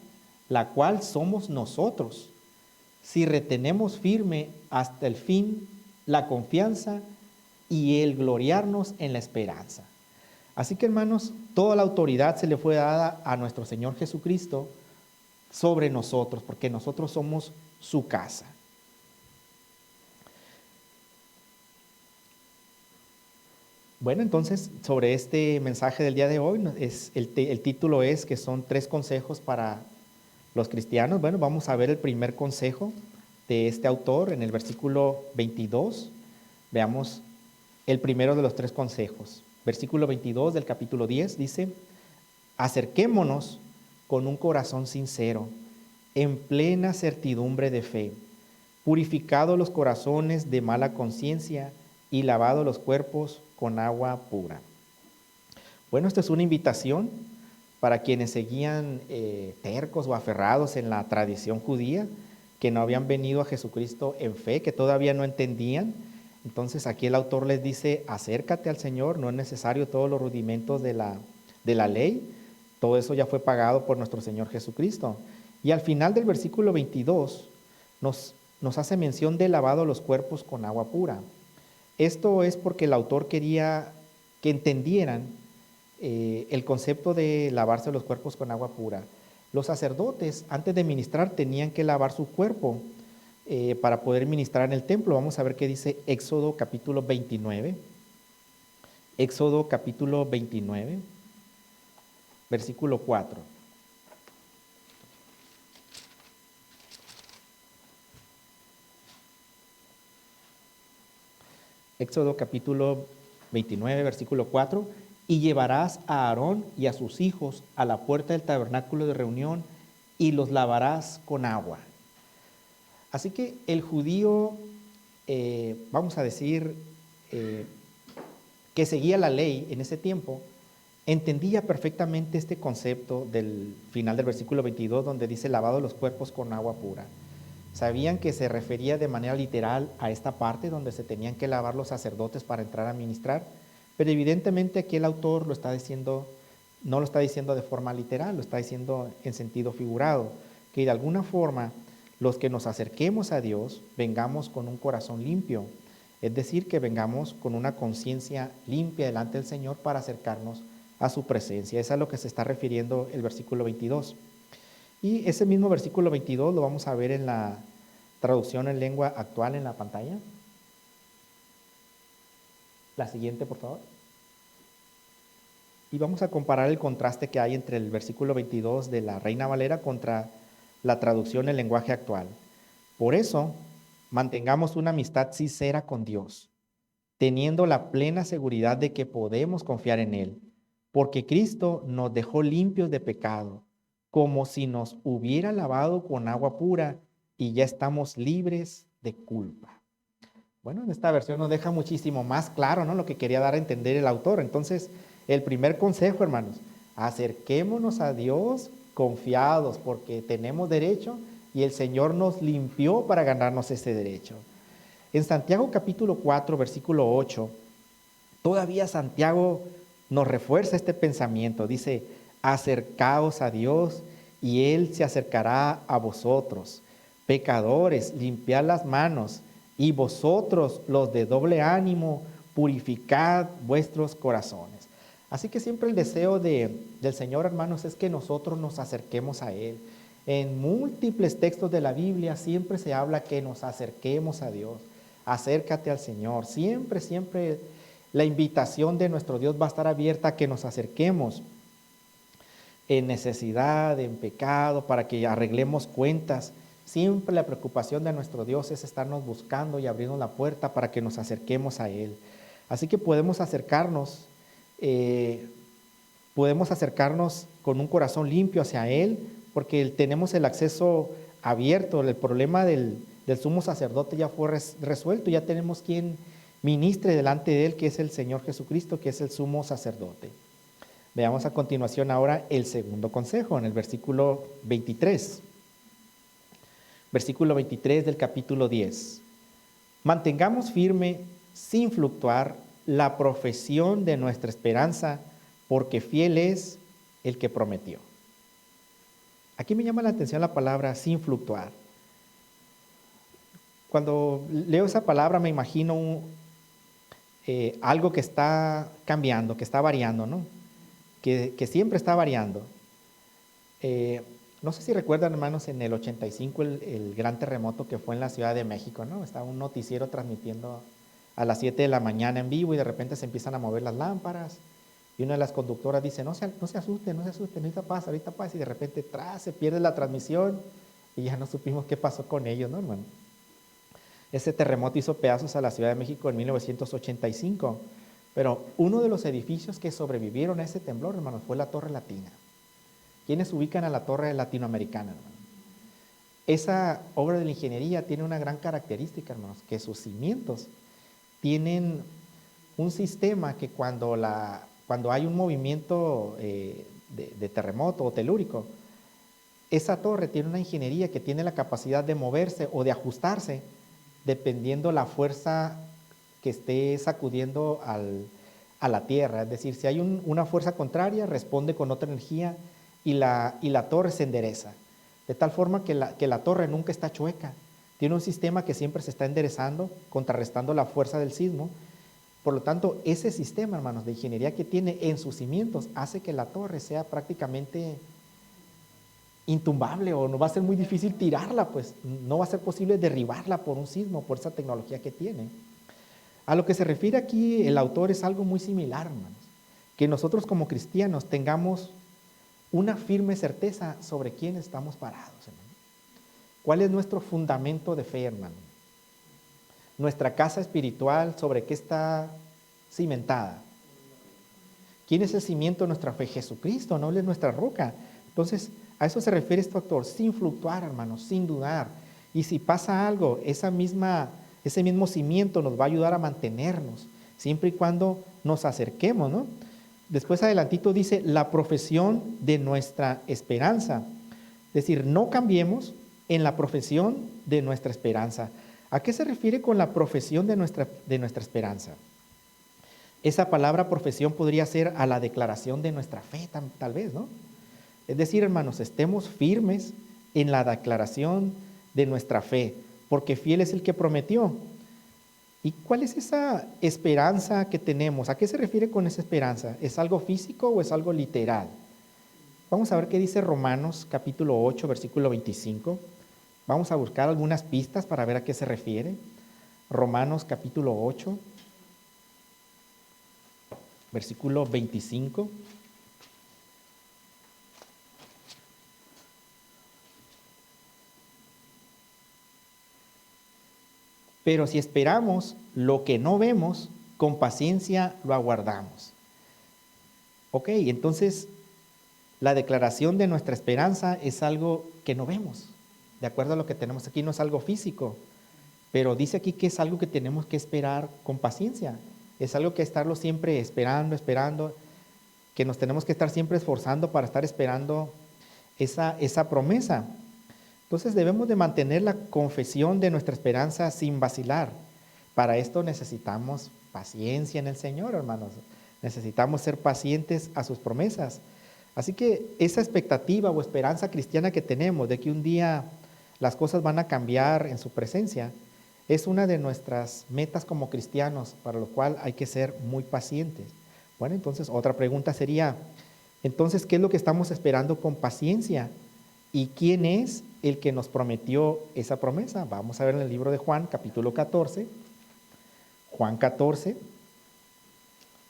la cual somos nosotros, si retenemos firme hasta el fin la confianza y el gloriarnos en la esperanza. Así que, hermanos, toda la autoridad se le fue dada a nuestro Señor Jesucristo sobre nosotros, porque nosotros somos su casa. Bueno, entonces, sobre este mensaje del día de hoy, el título es que son 3 consejos para Los cristianos, bueno, vamos a ver el primer consejo de este autor en el versículo 22. Veamos el primero de los tres consejos. Versículo 22 del capítulo 10 dice: acerquémonos con un corazón sincero, en plena certidumbre de fe, purificados los corazones de mala conciencia y lavados los cuerpos con agua pura. Bueno, esta es una invitación para quienes seguían tercos o aferrados en la tradición judía, que no habían venido a Jesucristo en fe, que todavía no entendían. Entonces aquí el autor les dice: acércate al Señor, no es necesario todos los rudimentos de la ley, todo eso ya fue pagado por nuestro Señor Jesucristo. Y al final del versículo 22 nos hace mención de lavado los cuerpos con agua pura. Esto es porque el autor quería que entendieran el concepto de lavarse los cuerpos con agua pura. Los sacerdotes, antes de ministrar, tenían que lavar su cuerpo para poder ministrar en el templo. Vamos a ver qué dice Éxodo capítulo 29. Éxodo capítulo 29, versículo 4. Éxodo capítulo 29, versículo 4. Y llevarás a Aarón y a sus hijos a la puerta del tabernáculo de reunión y los lavarás con agua. Así que el judío, vamos a decir, que seguía la ley en ese tiempo, entendía perfectamente este concepto del final del versículo 22, donde dice lavado los cuerpos con agua pura. Sabían que se refería de manera literal a esta parte donde se tenían que lavar los sacerdotes para entrar a ministrar, pero evidentemente aquí el autor lo está diciendo, no lo está diciendo de forma literal, lo está diciendo en sentido figurado, que de alguna forma los que nos acerquemos a Dios vengamos con un corazón limpio, es decir, que vengamos con una conciencia limpia delante del Señor para acercarnos a su presencia. Es a lo que se está refiriendo el versículo 22. Y ese mismo versículo 22 lo vamos a ver en la traducción en lengua actual en la pantalla. La siguiente, por favor. Y vamos a comparar el contraste que hay entre el versículo 22 de la Reina Valera contra la traducción en lenguaje actual. Por eso, mantengamos una amistad sincera con Dios, teniendo la plena seguridad de que podemos confiar en Él, porque Cristo nos dejó limpios de pecado, como si nos hubiera lavado con agua pura y ya estamos libres de culpa. Bueno, en esta versión nos deja muchísimo más claro, ¿no?, lo que quería dar a entender el autor. Entonces, el primer consejo, hermanos: acerquémonos a Dios confiados, porque tenemos derecho y el Señor nos limpió para ganarnos ese derecho. En Santiago capítulo 4, versículo 8, todavía Santiago nos refuerza este pensamiento. Dice: acercaos a Dios y Él se acercará a vosotros. Pecadores, limpiad las manos, y vosotros, los de doble ánimo, purificad vuestros corazones. Así que siempre el deseo del Señor, hermanos, es que nosotros nos acerquemos a Él. En múltiples textos de la Biblia siempre se habla que nos acerquemos a Dios. Acércate al Señor. Siempre, siempre la invitación de nuestro Dios va a estar abierta a que nos acerquemos en necesidad, en pecado, para que arreglemos cuentas. Siempre la preocupación de nuestro Dios es estarnos buscando y abriendo la puerta para que nos acerquemos a Él. Así que podemos acercarnos con un corazón limpio hacia Él, porque tenemos el acceso abierto. El problema del sumo sacerdote ya fue resuelto, ya tenemos quien ministre delante de Él, que es el Señor Jesucristo, que es el sumo sacerdote. Veamos a continuación ahora el segundo consejo, en el versículo 23. Versículo 23 del capítulo 10. Mantengamos firme, sin fluctuar, la profesión de nuestra esperanza, porque fiel es el que prometió. Aquí me llama la atención la palabra sin fluctuar. Cuando leo esa palabra me imagino algo que está cambiando, que está variando, ¿no? Que siempre está variando. No sé si recuerdan, hermanos, en el 85 el gran terremoto que fue en la Ciudad de México, ¿no? Estaba un noticiero transmitiendo a las 7 de la mañana en vivo y de repente se empiezan a mover las lámparas Y una de las conductoras dice, no se asusten, ahorita pasa, y de repente se pierde la transmisión y ya no supimos qué pasó con ellos, ¿no, hermano? Ese terremoto hizo pedazos a la Ciudad de México en 1985, pero uno de los edificios que sobrevivieron a ese temblor, hermanos, fue la Torre Latina. ¿Quiénes ubican a la Torre Latinoamericana, hermano? Esa obra de la ingeniería tiene una gran característica, hermanos, que sus cimientos tienen un sistema que cuando hay un movimiento de terremoto o telúrico, esa torre tiene una ingeniería que tiene la capacidad de moverse o de ajustarse dependiendo la fuerza que esté sacudiendo a la tierra. Es decir, si hay una fuerza contraria, responde con otra energía y la torre se endereza. De tal forma que la torre nunca está chueca. Tiene un sistema que siempre se está enderezando, contrarrestando la fuerza del sismo. Por lo tanto, ese sistema, hermanos, de ingeniería que tiene en sus cimientos hace que la torre sea prácticamente intumbable, o no va a ser muy difícil tirarla, pues no va a ser posible derribarla por un sismo, por esa tecnología que tiene. A lo que se refiere aquí el autor es algo muy similar, hermanos, que nosotros como cristianos tengamos una firme certeza sobre quién estamos parados, hermano. ¿Cuál es nuestro fundamento de fe, hermano? Nuestra casa espiritual, ¿sobre qué está cimentada? ¿Quién es el cimiento de nuestra fe? Jesucristo, no Él es nuestra roca. Entonces, a eso se refiere este autor, sin fluctuar, hermanos, sin dudar. Y si pasa algo, ese mismo cimiento nos va a ayudar a mantenernos, siempre y cuando nos acerquemos, ¿no? Después adelantito dice, la profesión de nuestra esperanza. Es decir, no cambiemos en la profesión de nuestra esperanza. ¿A qué se refiere con la profesión de nuestra esperanza? Esa palabra profesión podría ser a la declaración de nuestra fe, tal vez, ¿no? Es decir, hermanos, estemos firmes en la declaración de nuestra fe, porque fiel es el que prometió. ¿Y cuál es esa esperanza que tenemos? ¿A qué se refiere con esa esperanza? ¿Es algo físico o es algo literal? Vamos a ver qué dice Romanos capítulo 8, versículo 25. Vamos a buscar algunas pistas para ver a qué se refiere. Romanos capítulo 8, versículo 25. Pero si esperamos lo que no vemos, con paciencia lo aguardamos. Ok, entonces la declaración de nuestra esperanza es algo que no vemos. De acuerdo a lo que tenemos aquí, no es algo físico, pero dice aquí que es algo que tenemos que esperar con paciencia. Es algo que estarlo siempre esperando, que nos tenemos que estar siempre esforzando para estar esperando esa promesa. Entonces debemos de mantener la confesión de nuestra esperanza sin vacilar. Para esto necesitamos paciencia en el Señor, hermanos. Necesitamos ser pacientes a sus promesas. Así que esa expectativa o esperanza cristiana que tenemos de que un día las cosas van a cambiar en su presencia, es una de nuestras metas como cristianos, para lo cual hay que ser muy pacientes. Bueno, entonces otra pregunta sería, entonces, ¿qué es lo que estamos esperando con paciencia? ¿Y quién es el que nos prometió esa promesa? Vamos a ver en el libro de Juan, capítulo 14. Juan 14,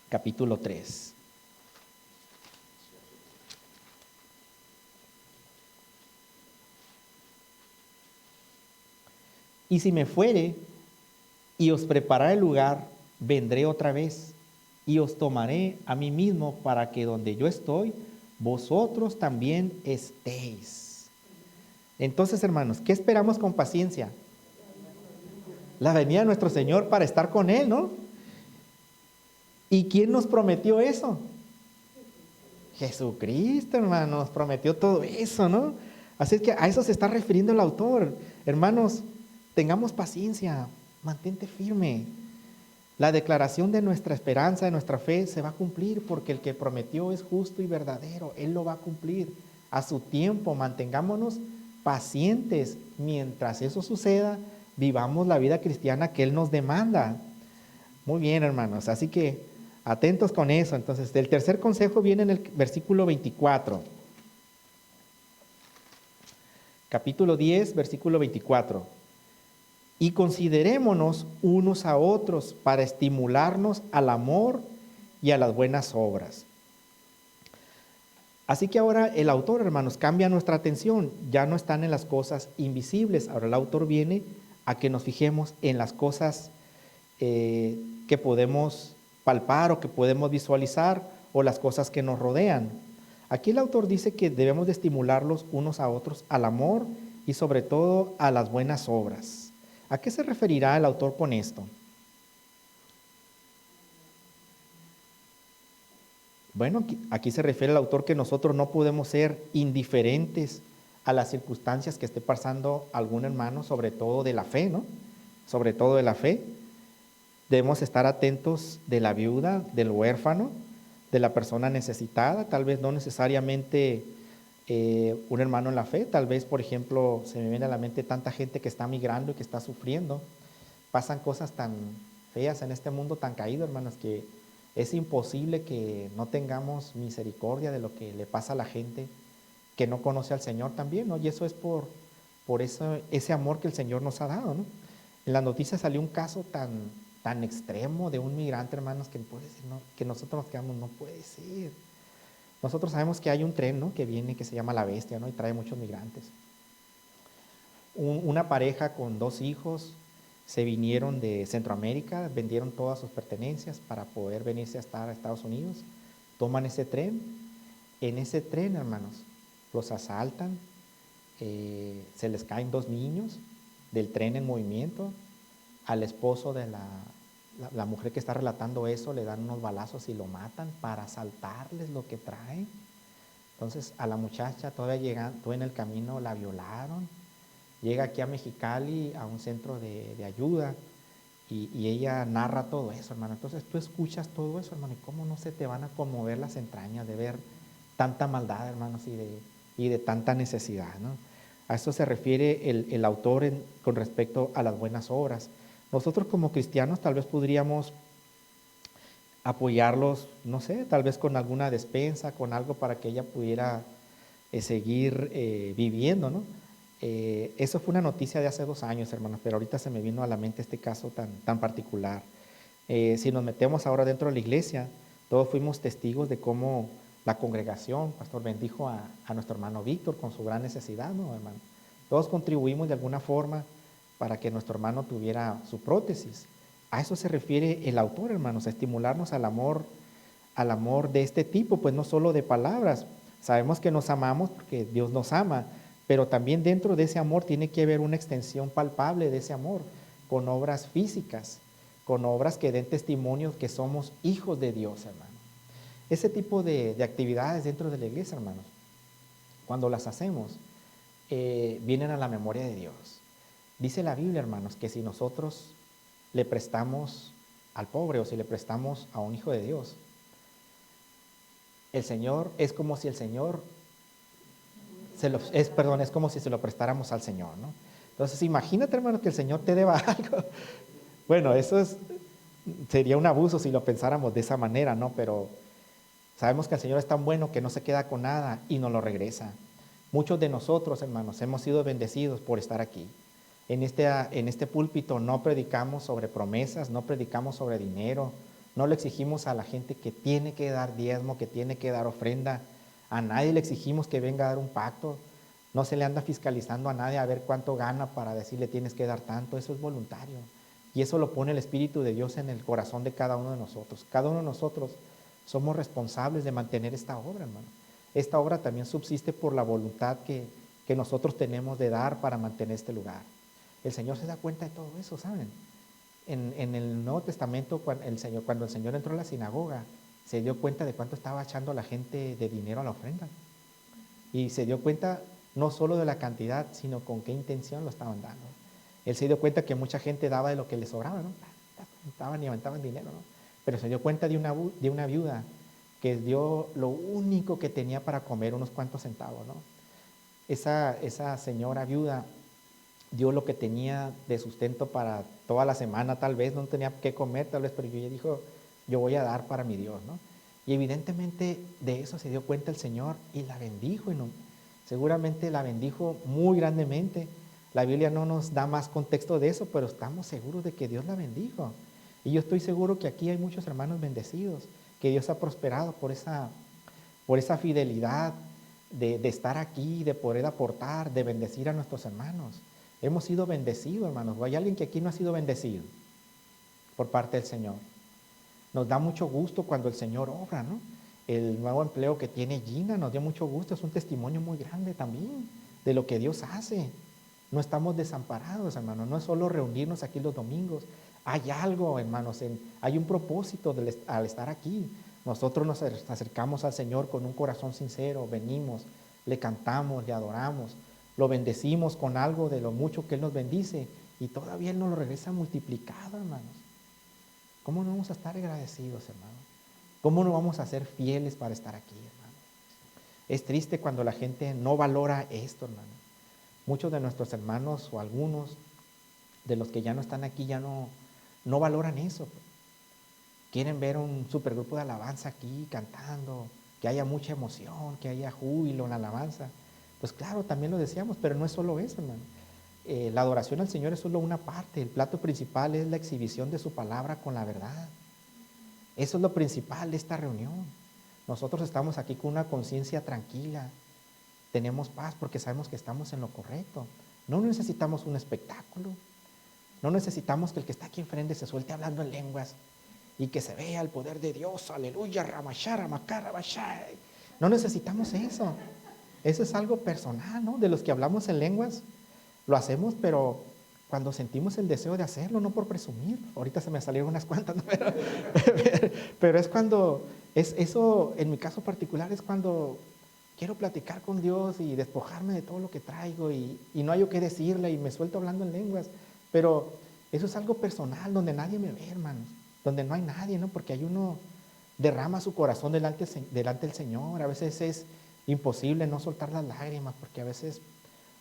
capítulo 3. Y si me fuere y os prepararé el lugar, vendré otra vez y os tomaré a mí mismo para que donde yo estoy, vosotros también estéis. Entonces, hermanos, ¿qué esperamos con paciencia? La venida de nuestro Señor para estar con Él, ¿no? ¿Y quién nos prometió eso? Jesucristo, hermanos, prometió todo eso, ¿no? Así es que a eso se está refiriendo el autor. Hermanos, tengamos paciencia, mantente firme. La declaración de nuestra esperanza, de nuestra fe, se va a cumplir porque el que prometió es justo y verdadero. Él lo va a cumplir a su tiempo. Mantengámonos pacientes. Mientras eso suceda, vivamos la vida cristiana que Él nos demanda. Muy bien, hermanos. Así que atentos con eso. Entonces, el tercer consejo viene en el versículo 24. Capítulo 10, versículo 24. Y considerémonos unos a otros para estimularnos al amor y a las buenas obras, Así que ahora el autor, hermanos, cambia nuestra atención, ya no están en las cosas invisibles, ahora el autor viene a que nos fijemos en las cosas que podemos palpar o que podemos visualizar o las cosas que nos rodean. Aquí el autor dice que debemos de estimularlos unos a otros al amor y sobre todo a las buenas obras. ¿A qué se referirá el autor con esto? Bueno, aquí se refiere el autor que nosotros no podemos ser indiferentes a las circunstancias que esté pasando algún hermano, sobre todo de la fe, ¿no? Sobre todo de la fe. Debemos estar atentos de la viuda, del huérfano, de la persona necesitada, tal vez no necesariamente un hermano en la fe, tal vez, por ejemplo, se me viene a la mente tanta gente que está migrando y que está sufriendo. Pasan cosas tan feas en este mundo tan caído, hermanos, que es imposible que no tengamos misericordia de lo que le pasa a la gente que no conoce al Señor también, ¿no? Y eso es por eso, ese amor que el Señor nos ha dado, ¿no? En las noticias salió un caso tan extremo de un migrante, hermanos, que puede ser, ¿no? Que nosotros nos quedamos, no puede ser. Nosotros sabemos que hay un tren, ¿no? Que viene, que se llama La Bestia, ¿no? Y trae muchos migrantes. Una pareja con 2 hijos se vinieron de Centroamérica, vendieron todas sus pertenencias para poder venirse a estar a Estados Unidos. Toman ese tren. En ese tren, hermanos, los asaltan, se les caen 2 niños del tren en movimiento. Al esposo de la mujer que está relatando eso le dan unos balazos y lo matan para asaltarles lo que traen. Entonces a la muchacha todavía llegando en el camino la violaron. Llega aquí a Mexicali a un centro de ayuda y ella narra todo eso, hermano. Entonces tú escuchas todo eso, hermano, y cómo no se te van a conmover las entrañas de ver tanta maldad, hermanos, y de tanta necesidad, ¿no? A eso se refiere el autor con respecto a las buenas obras. Nosotros como cristianos tal vez podríamos apoyarlos, no sé, tal vez con alguna despensa, con algo para que ella pudiera seguir viviendo, ¿no? Eso fue una noticia de hace 2 años, hermanos, pero ahorita se me vino a la mente este caso tan particular. Si nos metemos ahora dentro de la iglesia, todos fuimos testigos de cómo la congregación, pastor, bendijo a nuestro hermano Víctor con su gran necesidad, ¿no, hermano? Todos contribuimos de alguna forma para que nuestro hermano tuviera su prótesis. A eso se refiere el autor, hermanos, a estimularnos al amor de este tipo, pues no solo de palabras. Sabemos que nos amamos porque Dios nos ama, pero también dentro de ese amor tiene que haber una extensión palpable de ese amor, con obras físicas, con obras que den testimonio que somos hijos de Dios, hermano. Ese tipo de actividades dentro de la iglesia, hermanos, cuando las hacemos, vienen a la memoria de Dios. Dice la Biblia, hermanos, que si nosotros le prestamos al pobre o si le prestamos a un hijo de Dios, el Señor es como si el Señor es como si se lo prestáramos al Señor, ¿no? Entonces imagínate, hermano, que el Señor te deba algo. Bueno, sería un abuso si lo pensáramos de esa manera, ¿no? Pero sabemos que el Señor es tan bueno que no se queda con nada y nos lo regresa. Muchos de nosotros, hermanos, hemos sido bendecidos por estar aquí. En este púlpito no predicamos sobre promesas, no predicamos sobre dinero, no le exigimos a la gente que tiene que dar diezmo, que tiene que dar ofrenda. A nadie le exigimos que venga a dar un pacto. No se le anda fiscalizando a nadie a ver cuánto gana para decirle tienes que dar tanto. Eso es voluntario. Y eso lo pone el Espíritu de Dios en el corazón de cada uno de nosotros. Cada uno de nosotros somos responsables de mantener esta obra, hermano. Esta obra también subsiste por la voluntad que nosotros tenemos de dar para mantener este lugar. El Señor se da cuenta de todo eso, ¿saben? En el Nuevo Testamento, cuando el Señor entró a la sinagoga, se dio cuenta de cuánto estaba echando la gente de dinero a la ofrenda. Y se dio cuenta no solo de la cantidad, sino con qué intención lo estaban dando. Él se dio cuenta que mucha gente daba de lo que les sobraba, ¿no? Estaban y aventaban dinero, ¿no? Pero se dio cuenta de una viuda que dio lo único que tenía para comer, unos cuantos centavos, ¿no? Esa señora viuda dio lo que tenía de sustento para toda la semana, tal vez no tenía qué comer, tal vez, pero ella dijo, yo voy a dar para mi Dios, ¿no? Y evidentemente de eso se dio cuenta el Señor y la bendijo, y no, seguramente la bendijo muy grandemente. La Biblia no nos da más contexto de eso, pero estamos seguros de que Dios la bendijo. Y yo estoy seguro que aquí hay muchos hermanos bendecidos, que Dios ha prosperado por esa fidelidad de estar aquí, de poder aportar, de bendecir a nuestros hermanos. Hemos sido bendecidos, hermanos. ¿O hay alguien que aquí no ha sido bendecido por parte del Señor? Nos da mucho gusto cuando el Señor obra, ¿no? El nuevo empleo que tiene Gina nos dio mucho gusto, es un testimonio muy grande también de lo que Dios hace. No estamos desamparados, hermanos, no es solo reunirnos aquí los domingos. Hay algo, hermanos, hay un propósito al estar aquí. Nosotros nos acercamos al Señor con un corazón sincero, venimos, le cantamos, le adoramos, lo bendecimos con algo de lo mucho que Él nos bendice y todavía Él nos lo regresa multiplicado, hermanos. ¿Cómo no vamos a estar agradecidos, hermano? ¿Cómo no vamos a ser fieles para estar aquí, hermano? Es triste cuando la gente no valora esto, hermano. Muchos de nuestros hermanos o algunos de los que ya no están aquí ya no valoran eso. Quieren ver un supergrupo de alabanza aquí cantando, que haya mucha emoción, que haya júbilo en la alabanza. Pues claro, también lo decíamos, pero no es solo eso, hermano. La adoración al Señor es solo una parte. El plato principal es la exhibición de su palabra con la verdad. Eso es lo principal de esta reunión. Nosotros estamos aquí con una conciencia tranquila. Tenemos paz porque sabemos que estamos en lo correcto. No necesitamos un espectáculo. No necesitamos que el que está aquí enfrente se suelte hablando en lenguas y que se vea el poder de Dios. Aleluya, ramashara, makara, bashai. No necesitamos eso. Eso es algo personal, ¿no? De los que hablamos en lenguas, lo hacemos, pero cuando sentimos el deseo de hacerlo, no por presumir. Ahorita se me salieron unas cuantas, ¿no? pero es cuando, eso en mi caso particular es cuando quiero platicar con Dios y despojarme de todo lo que traigo y no hay yo qué decirle y me suelto hablando en lenguas. Pero eso es algo personal, donde nadie me ve, hermanos, donde no hay nadie, ¿no? Porque hay uno derrama su corazón delante del Señor. A veces es imposible no soltar las lágrimas, porque a veces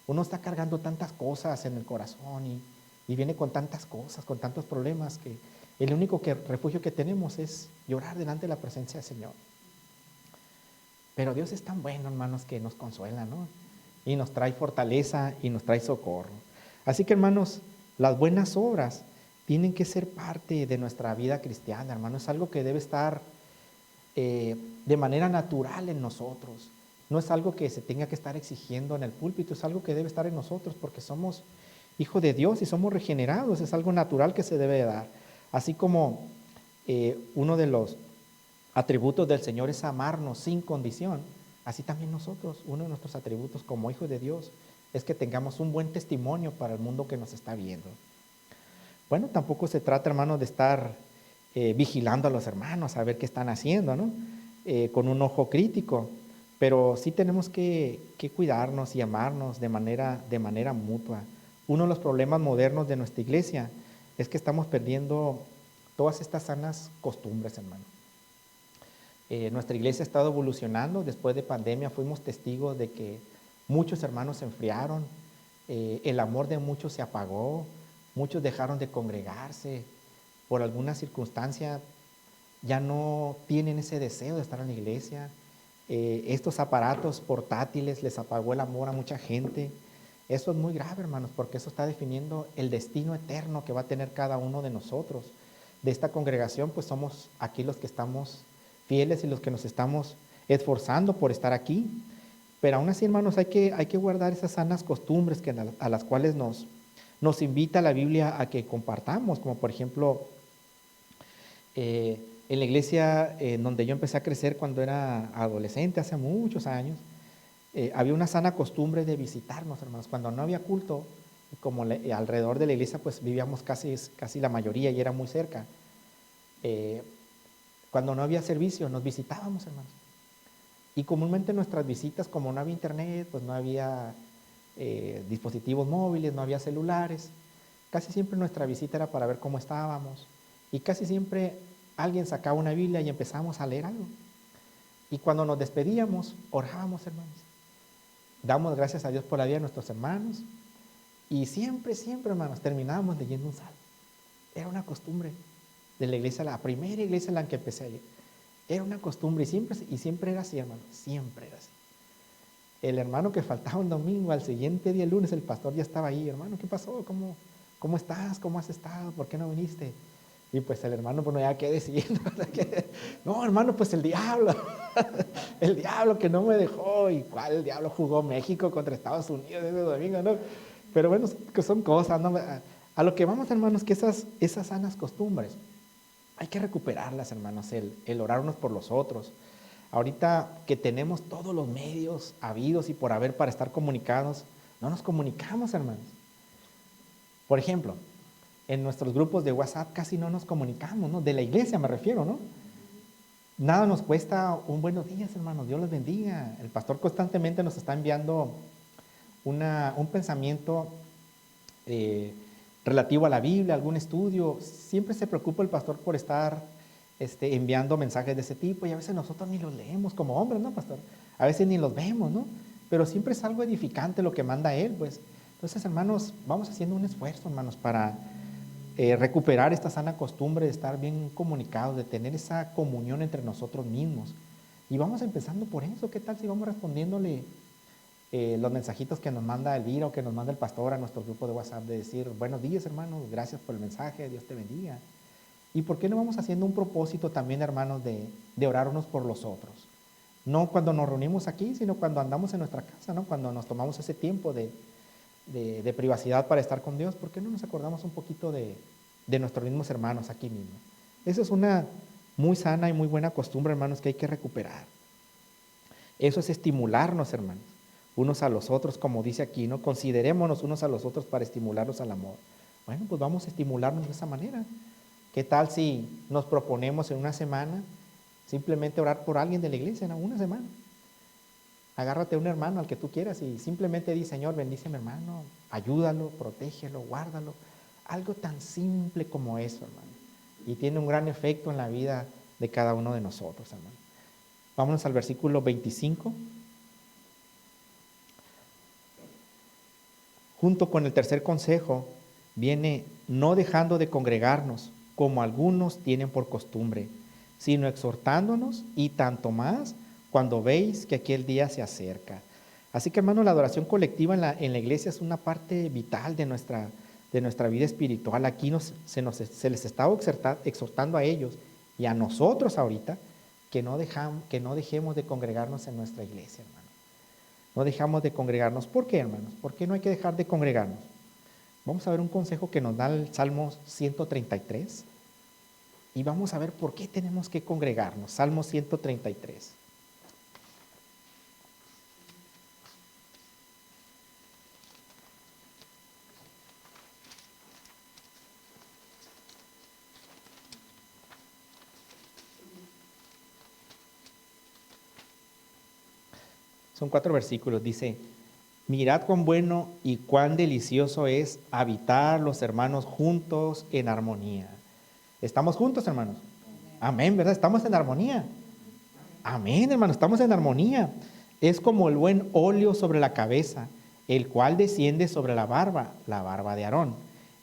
uno está cargando tantas cosas en el corazón y viene con tantas cosas, con tantos problemas, que el único refugio que tenemos es llorar delante de la presencia del Señor. Pero Dios es tan bueno, hermanos, que nos consuela, ¿no? Y nos trae fortaleza y nos trae socorro. Así que, hermanos, las buenas obras tienen que ser parte de nuestra vida cristiana, hermanos. Es algo que debe estar de manera natural en nosotros. No es algo que se tenga que estar exigiendo en el púlpito, es algo que debe estar en nosotros porque somos hijos de Dios y somos regenerados, es algo natural que se debe dar. Así como uno de los atributos del Señor es amarnos sin condición, así también nosotros, uno de nuestros atributos como hijos de Dios es que tengamos un buen testimonio para el mundo que nos está viendo. Bueno, tampoco se trata, hermanos, de estar vigilando a los hermanos, a ver qué están haciendo, ¿no? Con un ojo crítico, pero sí tenemos que cuidarnos y amarnos de manera mutua. Uno de los problemas modernos de nuestra iglesia es que estamos perdiendo todas estas sanas costumbres, hermano. Nuestra iglesia ha estado evolucionando. Después de pandemia fuimos testigos de que muchos hermanos se enfriaron, el amor de muchos se apagó, muchos dejaron de congregarse, por alguna circunstancia ya no tienen ese deseo de estar en la iglesia. Estos aparatos portátiles les apagó el amor a mucha gente. Eso es muy grave, hermanos, porque eso está definiendo el destino eterno que va a tener cada uno de nosotros. De esta congregación, pues somos aquí los que estamos fieles y los que nos estamos esforzando por estar aquí. Pero aún así, hermanos, hay que guardar esas sanas costumbres a las cuales nos invita la Biblia a que compartamos, como por ejemplo, en la iglesia en donde yo empecé a crecer cuando era adolescente, hace muchos años, había una sana costumbre de visitarnos, hermanos. Cuando no había culto, como alrededor de la iglesia, pues vivíamos casi la mayoría y era muy cerca. Cuando no había servicio, nos visitábamos, hermanos. Y comúnmente nuestras visitas, como no había internet, pues no había dispositivos móviles, no había celulares, casi siempre nuestra visita era para ver cómo estábamos. Y casi siempre alguien sacaba una Biblia y empezábamos a leer algo. Y cuando nos despedíamos, orábamos, hermanos. Damos gracias a Dios por la vida de nuestros hermanos. Y siempre, hermanos, terminábamos leyendo un salmo. Era una costumbre de la iglesia, la primera iglesia en la que empecé a ir. Era una costumbre y siempre era así, hermano. Siempre era así. El hermano que faltaba un domingo, al siguiente día, el lunes, el pastor ya estaba ahí. Hermano, ¿qué pasó? ¿Cómo estás? ¿Cómo has estado? ¿Por qué no viniste? Y pues el hermano, bueno, ya qué decir. No, hermano, pues el diablo. El diablo que no me dejó. ¿Y cuál el diablo jugó México contra Estados Unidos ese domingo, no? Pero bueno, que son cosas, ¿no? A lo que vamos, hermanos, que esas sanas costumbres hay que recuperarlas, hermanos, el orar unos por los otros. Ahorita que tenemos todos los medios habidos y por haber para estar comunicados, no nos comunicamos, hermanos. Por ejemplo, en nuestros grupos de WhatsApp casi no nos comunicamos, ¿no? De la iglesia me refiero, ¿no? Nada nos cuesta un buenos días, hermanos, Dios los bendiga. El pastor constantemente nos está enviando un pensamiento relativo a la Biblia, algún estudio. Siempre se preocupa el pastor por estar enviando mensajes de ese tipo, y a veces nosotros ni los leemos como hombres, ¿no, pastor? A veces ni los vemos, ¿no? Pero siempre es algo edificante lo que manda él, pues. Entonces, hermanos, vamos haciendo un esfuerzo, hermanos, para recuperar esta sana costumbre de estar bien comunicados, de tener esa comunión entre nosotros mismos. Y vamos empezando por eso. ¿Qué tal si vamos respondiéndole los mensajitos que nos manda Elvira o que nos manda el pastor a nuestro grupo de WhatsApp, de decir, buenos días, hermanos, gracias por el mensaje, Dios te bendiga? ¿Y por qué no vamos haciendo un propósito también, hermanos, de orar unos por los otros? No cuando nos reunimos aquí, sino cuando andamos en nuestra casa, ¿no? Cuando nos tomamos ese tiempo de privacidad para estar con Dios, ¿por qué no nos acordamos un poquito de nuestros mismos hermanos aquí mismo? Esa es una muy sana y muy buena costumbre, hermanos, que hay que recuperar. Eso es estimularnos, hermanos, unos a los otros, como dice aquí, ¿no? Considerémonos unos a los otros para estimularnos al amor. Bueno, pues vamos a estimularnos de esa manera. ¿Qué tal si nos proponemos en una semana simplemente orar por alguien de la iglesia, ¿no? Una semana. Agárrate a un hermano al que tú quieras y simplemente di, Señor, bendice a mi hermano, ayúdalo, protégelo, guárdalo. Algo tan simple como eso, hermano. Y tiene un gran efecto en la vida de cada uno de nosotros, hermano. Vámonos al versículo 25. Junto con el tercer consejo viene no dejando de congregarnos, como algunos tienen por costumbre, sino exhortándonos, y tanto más cuando veis que aquel día se acerca. Así que, hermano, la adoración colectiva en la iglesia es una parte vital de nuestra vida espiritual. Aquí se les está exhortando a ellos y a nosotros ahorita que no dejemos de congregarnos en nuestra iglesia, hermano. No dejamos de congregarnos. ¿Por qué, hermanos? ¿Por qué no hay que dejar de congregarnos? Vamos a ver un consejo que nos da el Salmo 133 y vamos a ver por qué tenemos que congregarnos. Salmo 133. Son 4 versículos. Dice, mirad cuán bueno y cuán delicioso es habitar los hermanos juntos en armonía. ¿Estamos juntos, hermanos? Amén, ¿verdad? Estamos en armonía. Amén, hermanos, estamos en armonía. Es como el buen óleo sobre la cabeza, el cual desciende sobre la barba de Aarón,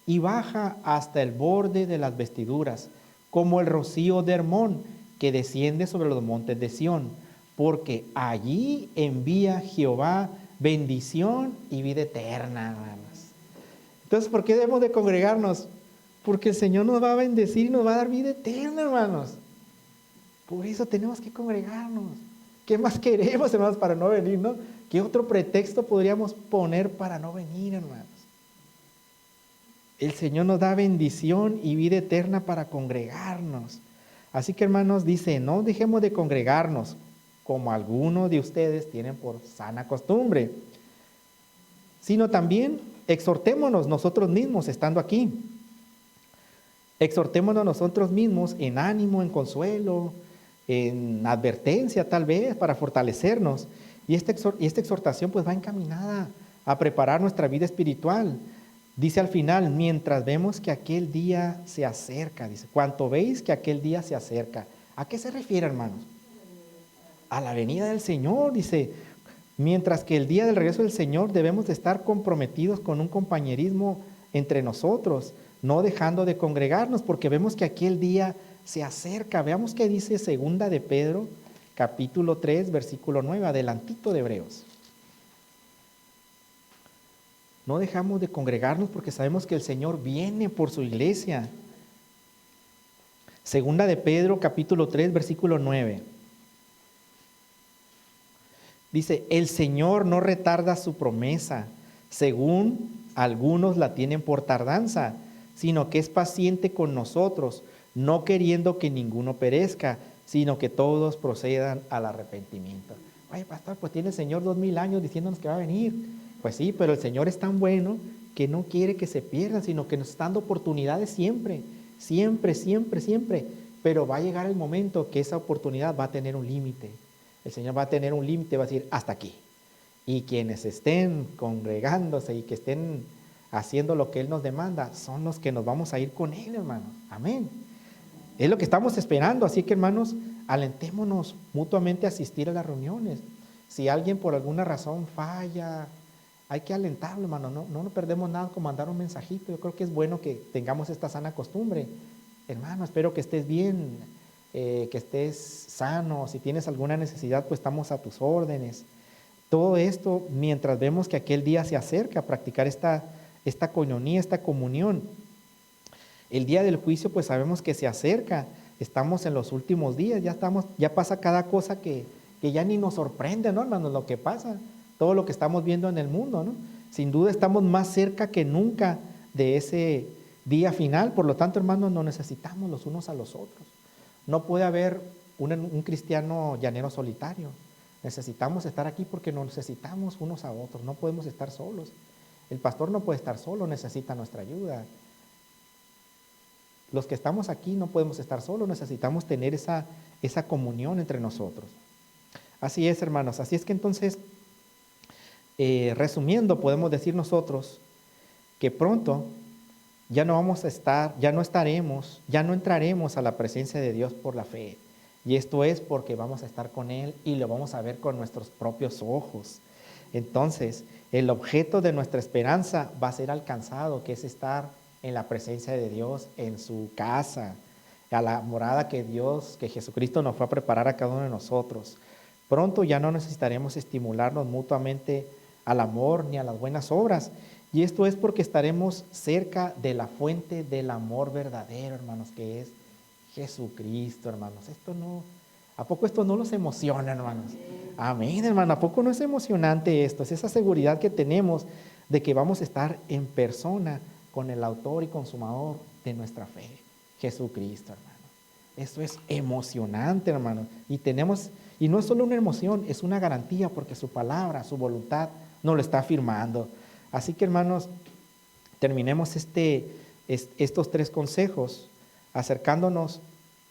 y baja hasta el borde de las vestiduras, como el rocío de Hermón, que desciende sobre los montes de Sión, porque allí envía Jehová bendición y vida eterna, hermanos. Entonces, ¿por qué debemos de congregarnos? Porque el Señor nos va a bendecir y nos va a dar vida eterna, hermanos. Por eso tenemos que congregarnos. ¿Qué más queremos, hermanos, para no venir, no? ¿Qué otro pretexto podríamos poner para no venir, hermanos? El Señor nos da bendición y vida eterna para congregarnos. Así que, hermanos, dice, no dejemos de congregarnos, como algunos de ustedes tienen por sana costumbre, sino también exhortémonos nosotros mismos estando aquí. Exhortémonos nosotros mismos en ánimo, en consuelo, en advertencia tal vez, para fortalecernos. Y esta exhortación pues va encaminada a preparar nuestra vida espiritual. Dice al final, mientras vemos que aquel día se acerca, dice, cuanto veis que aquel día se acerca. ¿A qué se refiere, hermanos? A la venida del Señor, dice, mientras que el día del regreso del Señor debemos de estar comprometidos con un compañerismo entre nosotros, no dejando de congregarnos, porque vemos que aquel día se acerca. Veamos qué dice segunda de Pedro, capítulo 3, versículo 9, adelantito de Hebreos. No dejamos de congregarnos porque sabemos que el Señor viene por su iglesia. Segunda de Pedro, capítulo 3, versículo 9. Dice, el Señor no retarda su promesa, según algunos la tienen por tardanza, sino que es paciente con nosotros, no queriendo que ninguno perezca, sino que todos procedan al arrepentimiento. Oye, pastor, pues tiene el Señor 2000 años diciéndonos que va a venir. Pues sí, pero el Señor es tan bueno que no quiere que se pierdan, sino que nos está dando oportunidades siempre, siempre, siempre, siempre. Pero va a llegar el momento que esa oportunidad va a tener un límite. El Señor va a tener un límite, va a decir, hasta aquí. Y quienes estén congregándose y que estén haciendo lo que Él nos demanda, son los que nos vamos a ir con Él, hermanos. Amén. Es lo que estamos esperando, así que, hermanos, alentémonos mutuamente a asistir a las reuniones. Si alguien por alguna razón falla, hay que alentarlo, hermano. No perdemos nada con mandar un mensajito. Yo creo que es bueno que tengamos esta sana costumbre. Hermano, espero que estés bien, que estés sano. Si tienes alguna necesidad, pues estamos a tus órdenes. Todo esto mientras vemos que aquel día se acerca a practicar esta coinonía, esta comunión. El día del juicio, pues sabemos que se acerca. Estamos en los últimos días, ya pasa cada cosa que ya ni nos sorprende, ¿no, hermanos? Lo que pasa, todo lo que estamos viendo en el mundo, ¿no? Sin duda estamos más cerca que nunca de ese día final. Por lo tanto, hermanos, nos necesitamos los unos a los otros. No puede haber un cristiano llanero solitario. Necesitamos estar aquí porque nos necesitamos unos a otros. No podemos estar solos. El pastor no puede estar solo, necesita nuestra ayuda. Los que estamos aquí no podemos estar solos, necesitamos tener esa comunión entre nosotros. Así es, hermanos. Así es que entonces, resumiendo, podemos decir nosotros que pronto ya no vamos a estar, ya no estaremos, ya no entraremos a la presencia de Dios por la fe. Y esto es porque vamos a estar con Él y lo vamos a ver con nuestros propios ojos. Entonces, el objeto de nuestra esperanza va a ser alcanzado, que es estar en la presencia de Dios, en su casa, a la morada que Jesucristo nos fue a preparar a cada uno de nosotros. Pronto ya no necesitaremos estimularnos mutuamente al amor ni a las buenas obras. Y esto es porque estaremos cerca de la fuente del amor verdadero, hermanos, que es Jesucristo, hermanos. ¿A poco esto no los emociona, hermanos? Amén, hermano. ¿A poco no es emocionante esto? Es esa seguridad que tenemos de que vamos a estar en persona con el autor y consumador de nuestra fe, Jesucristo, hermano. Eso es emocionante, hermano. Y no es solo una emoción, es una garantía porque su palabra, su voluntad nos lo está afirmando. Así que, hermanos, terminemos estos 3 consejos acercándonos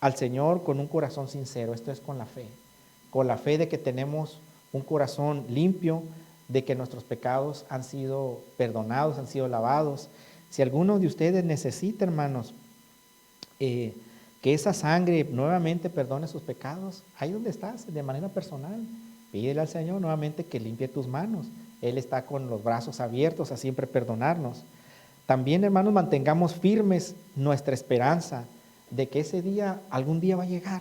al Señor con un corazón sincero. Esto es con la fe de que tenemos un corazón limpio, de que nuestros pecados han sido perdonados, han sido lavados. Si alguno de ustedes necesita, hermanos, que esa sangre nuevamente perdone sus pecados, ahí donde estás, de manera personal, pídele al Señor nuevamente que limpie tus manos. Él está con los brazos abiertos a siempre perdonarnos. También, hermanos, mantengamos firmes nuestra esperanza de que ese día, algún día va a llegar.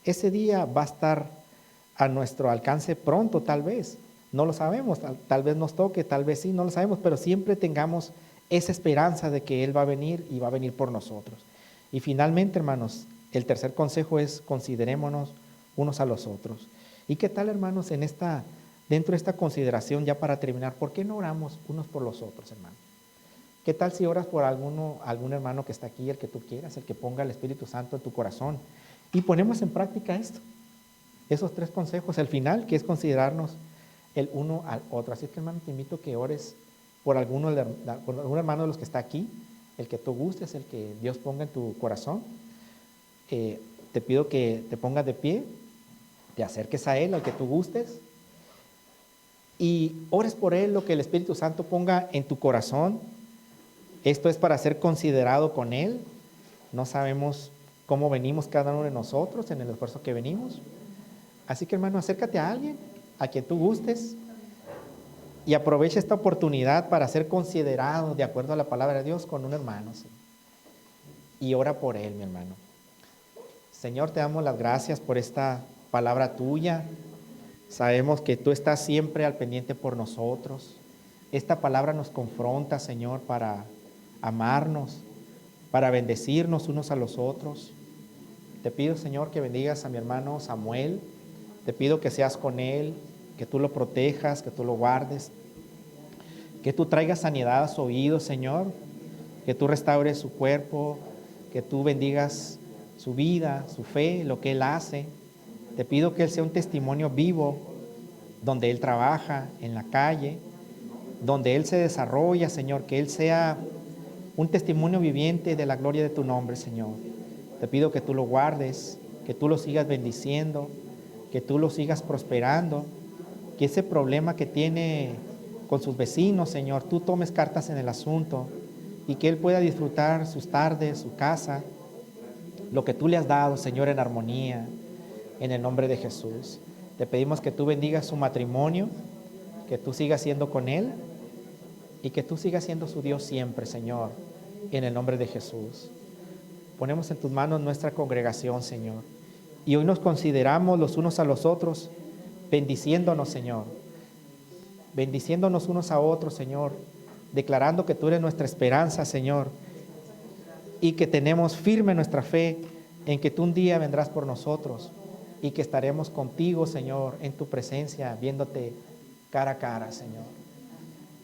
Ese día va a estar a nuestro alcance pronto, tal vez. No lo sabemos, tal vez nos toque, tal vez sí, no lo sabemos, pero siempre tengamos esa esperanza de que Él va a venir y va a venir por nosotros. Y finalmente, hermanos, el tercer consejo es considerémonos unos a los otros. ¿Y qué tal, hermanos, dentro de esta consideración, ya para terminar, por qué no oramos unos por los otros, hermanos? ¿Qué tal si oras por algún hermano que está aquí, el que tú quieras, el que ponga el Espíritu Santo en tu corazón? Y ponemos en práctica esos 3 consejos, el final, que es considerarnos el uno al otro. Así que, hermano, te invito a que ores por algún hermano de los que está aquí, el que tú gustes, el que Dios ponga en tu corazón. Te pido que te pongas de pie, te acerques a Él, al que tú gustes, y ores por Él lo que el Espíritu Santo ponga en tu corazón. Esto es para ser considerado con Él. No sabemos cómo venimos cada uno de nosotros en el esfuerzo que venimos. Así que, hermano, acércate a alguien, a quien tú gustes, y aprovecha esta oportunidad para ser considerado de acuerdo a la palabra de Dios con un hermano. ¿Sí? Y ora por él, mi hermano. Señor, te damos las gracias por esta palabra tuya. Sabemos que tú estás siempre al pendiente por nosotros. Esta palabra nos confronta, Señor, para amarnos, para bendecirnos unos a los otros. Te pido, Señor, que bendigas a mi hermano Samuel. Te pido que seas con él, que tú lo protejas, que tú lo guardes, que tú traigas sanidad a su oído, Señor, que tú restaures su cuerpo, que tú bendigas su vida, su fe, lo que él hace. Te pido que él sea un testimonio vivo donde él trabaja, en la calle, donde él se desarrolla, Señor, que él sea un testimonio viviente de la gloria de tu nombre, Señor. Te pido que tú lo guardes, que tú lo sigas bendiciendo, que tú lo sigas prosperando, que ese problema que tiene con sus vecinos, Señor, tú tomes cartas en el asunto y que él pueda disfrutar sus tardes, su casa, lo que tú le has dado, Señor, en armonía, en el nombre de Jesús. Te pedimos que tú bendigas su matrimonio, que tú sigas siendo con él y que tú sigas siendo su Dios siempre, Señor, en el nombre de Jesús. Ponemos en tus manos nuestra congregación, Señor, y hoy nos consideramos los unos a los otros, bendiciéndonos, Señor, bendiciéndonos unos a otros, Señor, declarando que tú eres nuestra esperanza, Señor, y que tenemos firme nuestra fe en que tú un día vendrás por nosotros y que estaremos contigo, Señor, en tu presencia, viéndote cara a cara, Señor.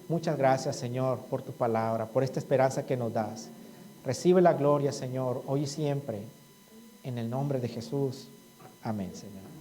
Muchas gracias, Señor, por tu palabra, por esta esperanza que nos das. Recibe la gloria, Señor, hoy y siempre, en el nombre de Jesús. Amén, Señor.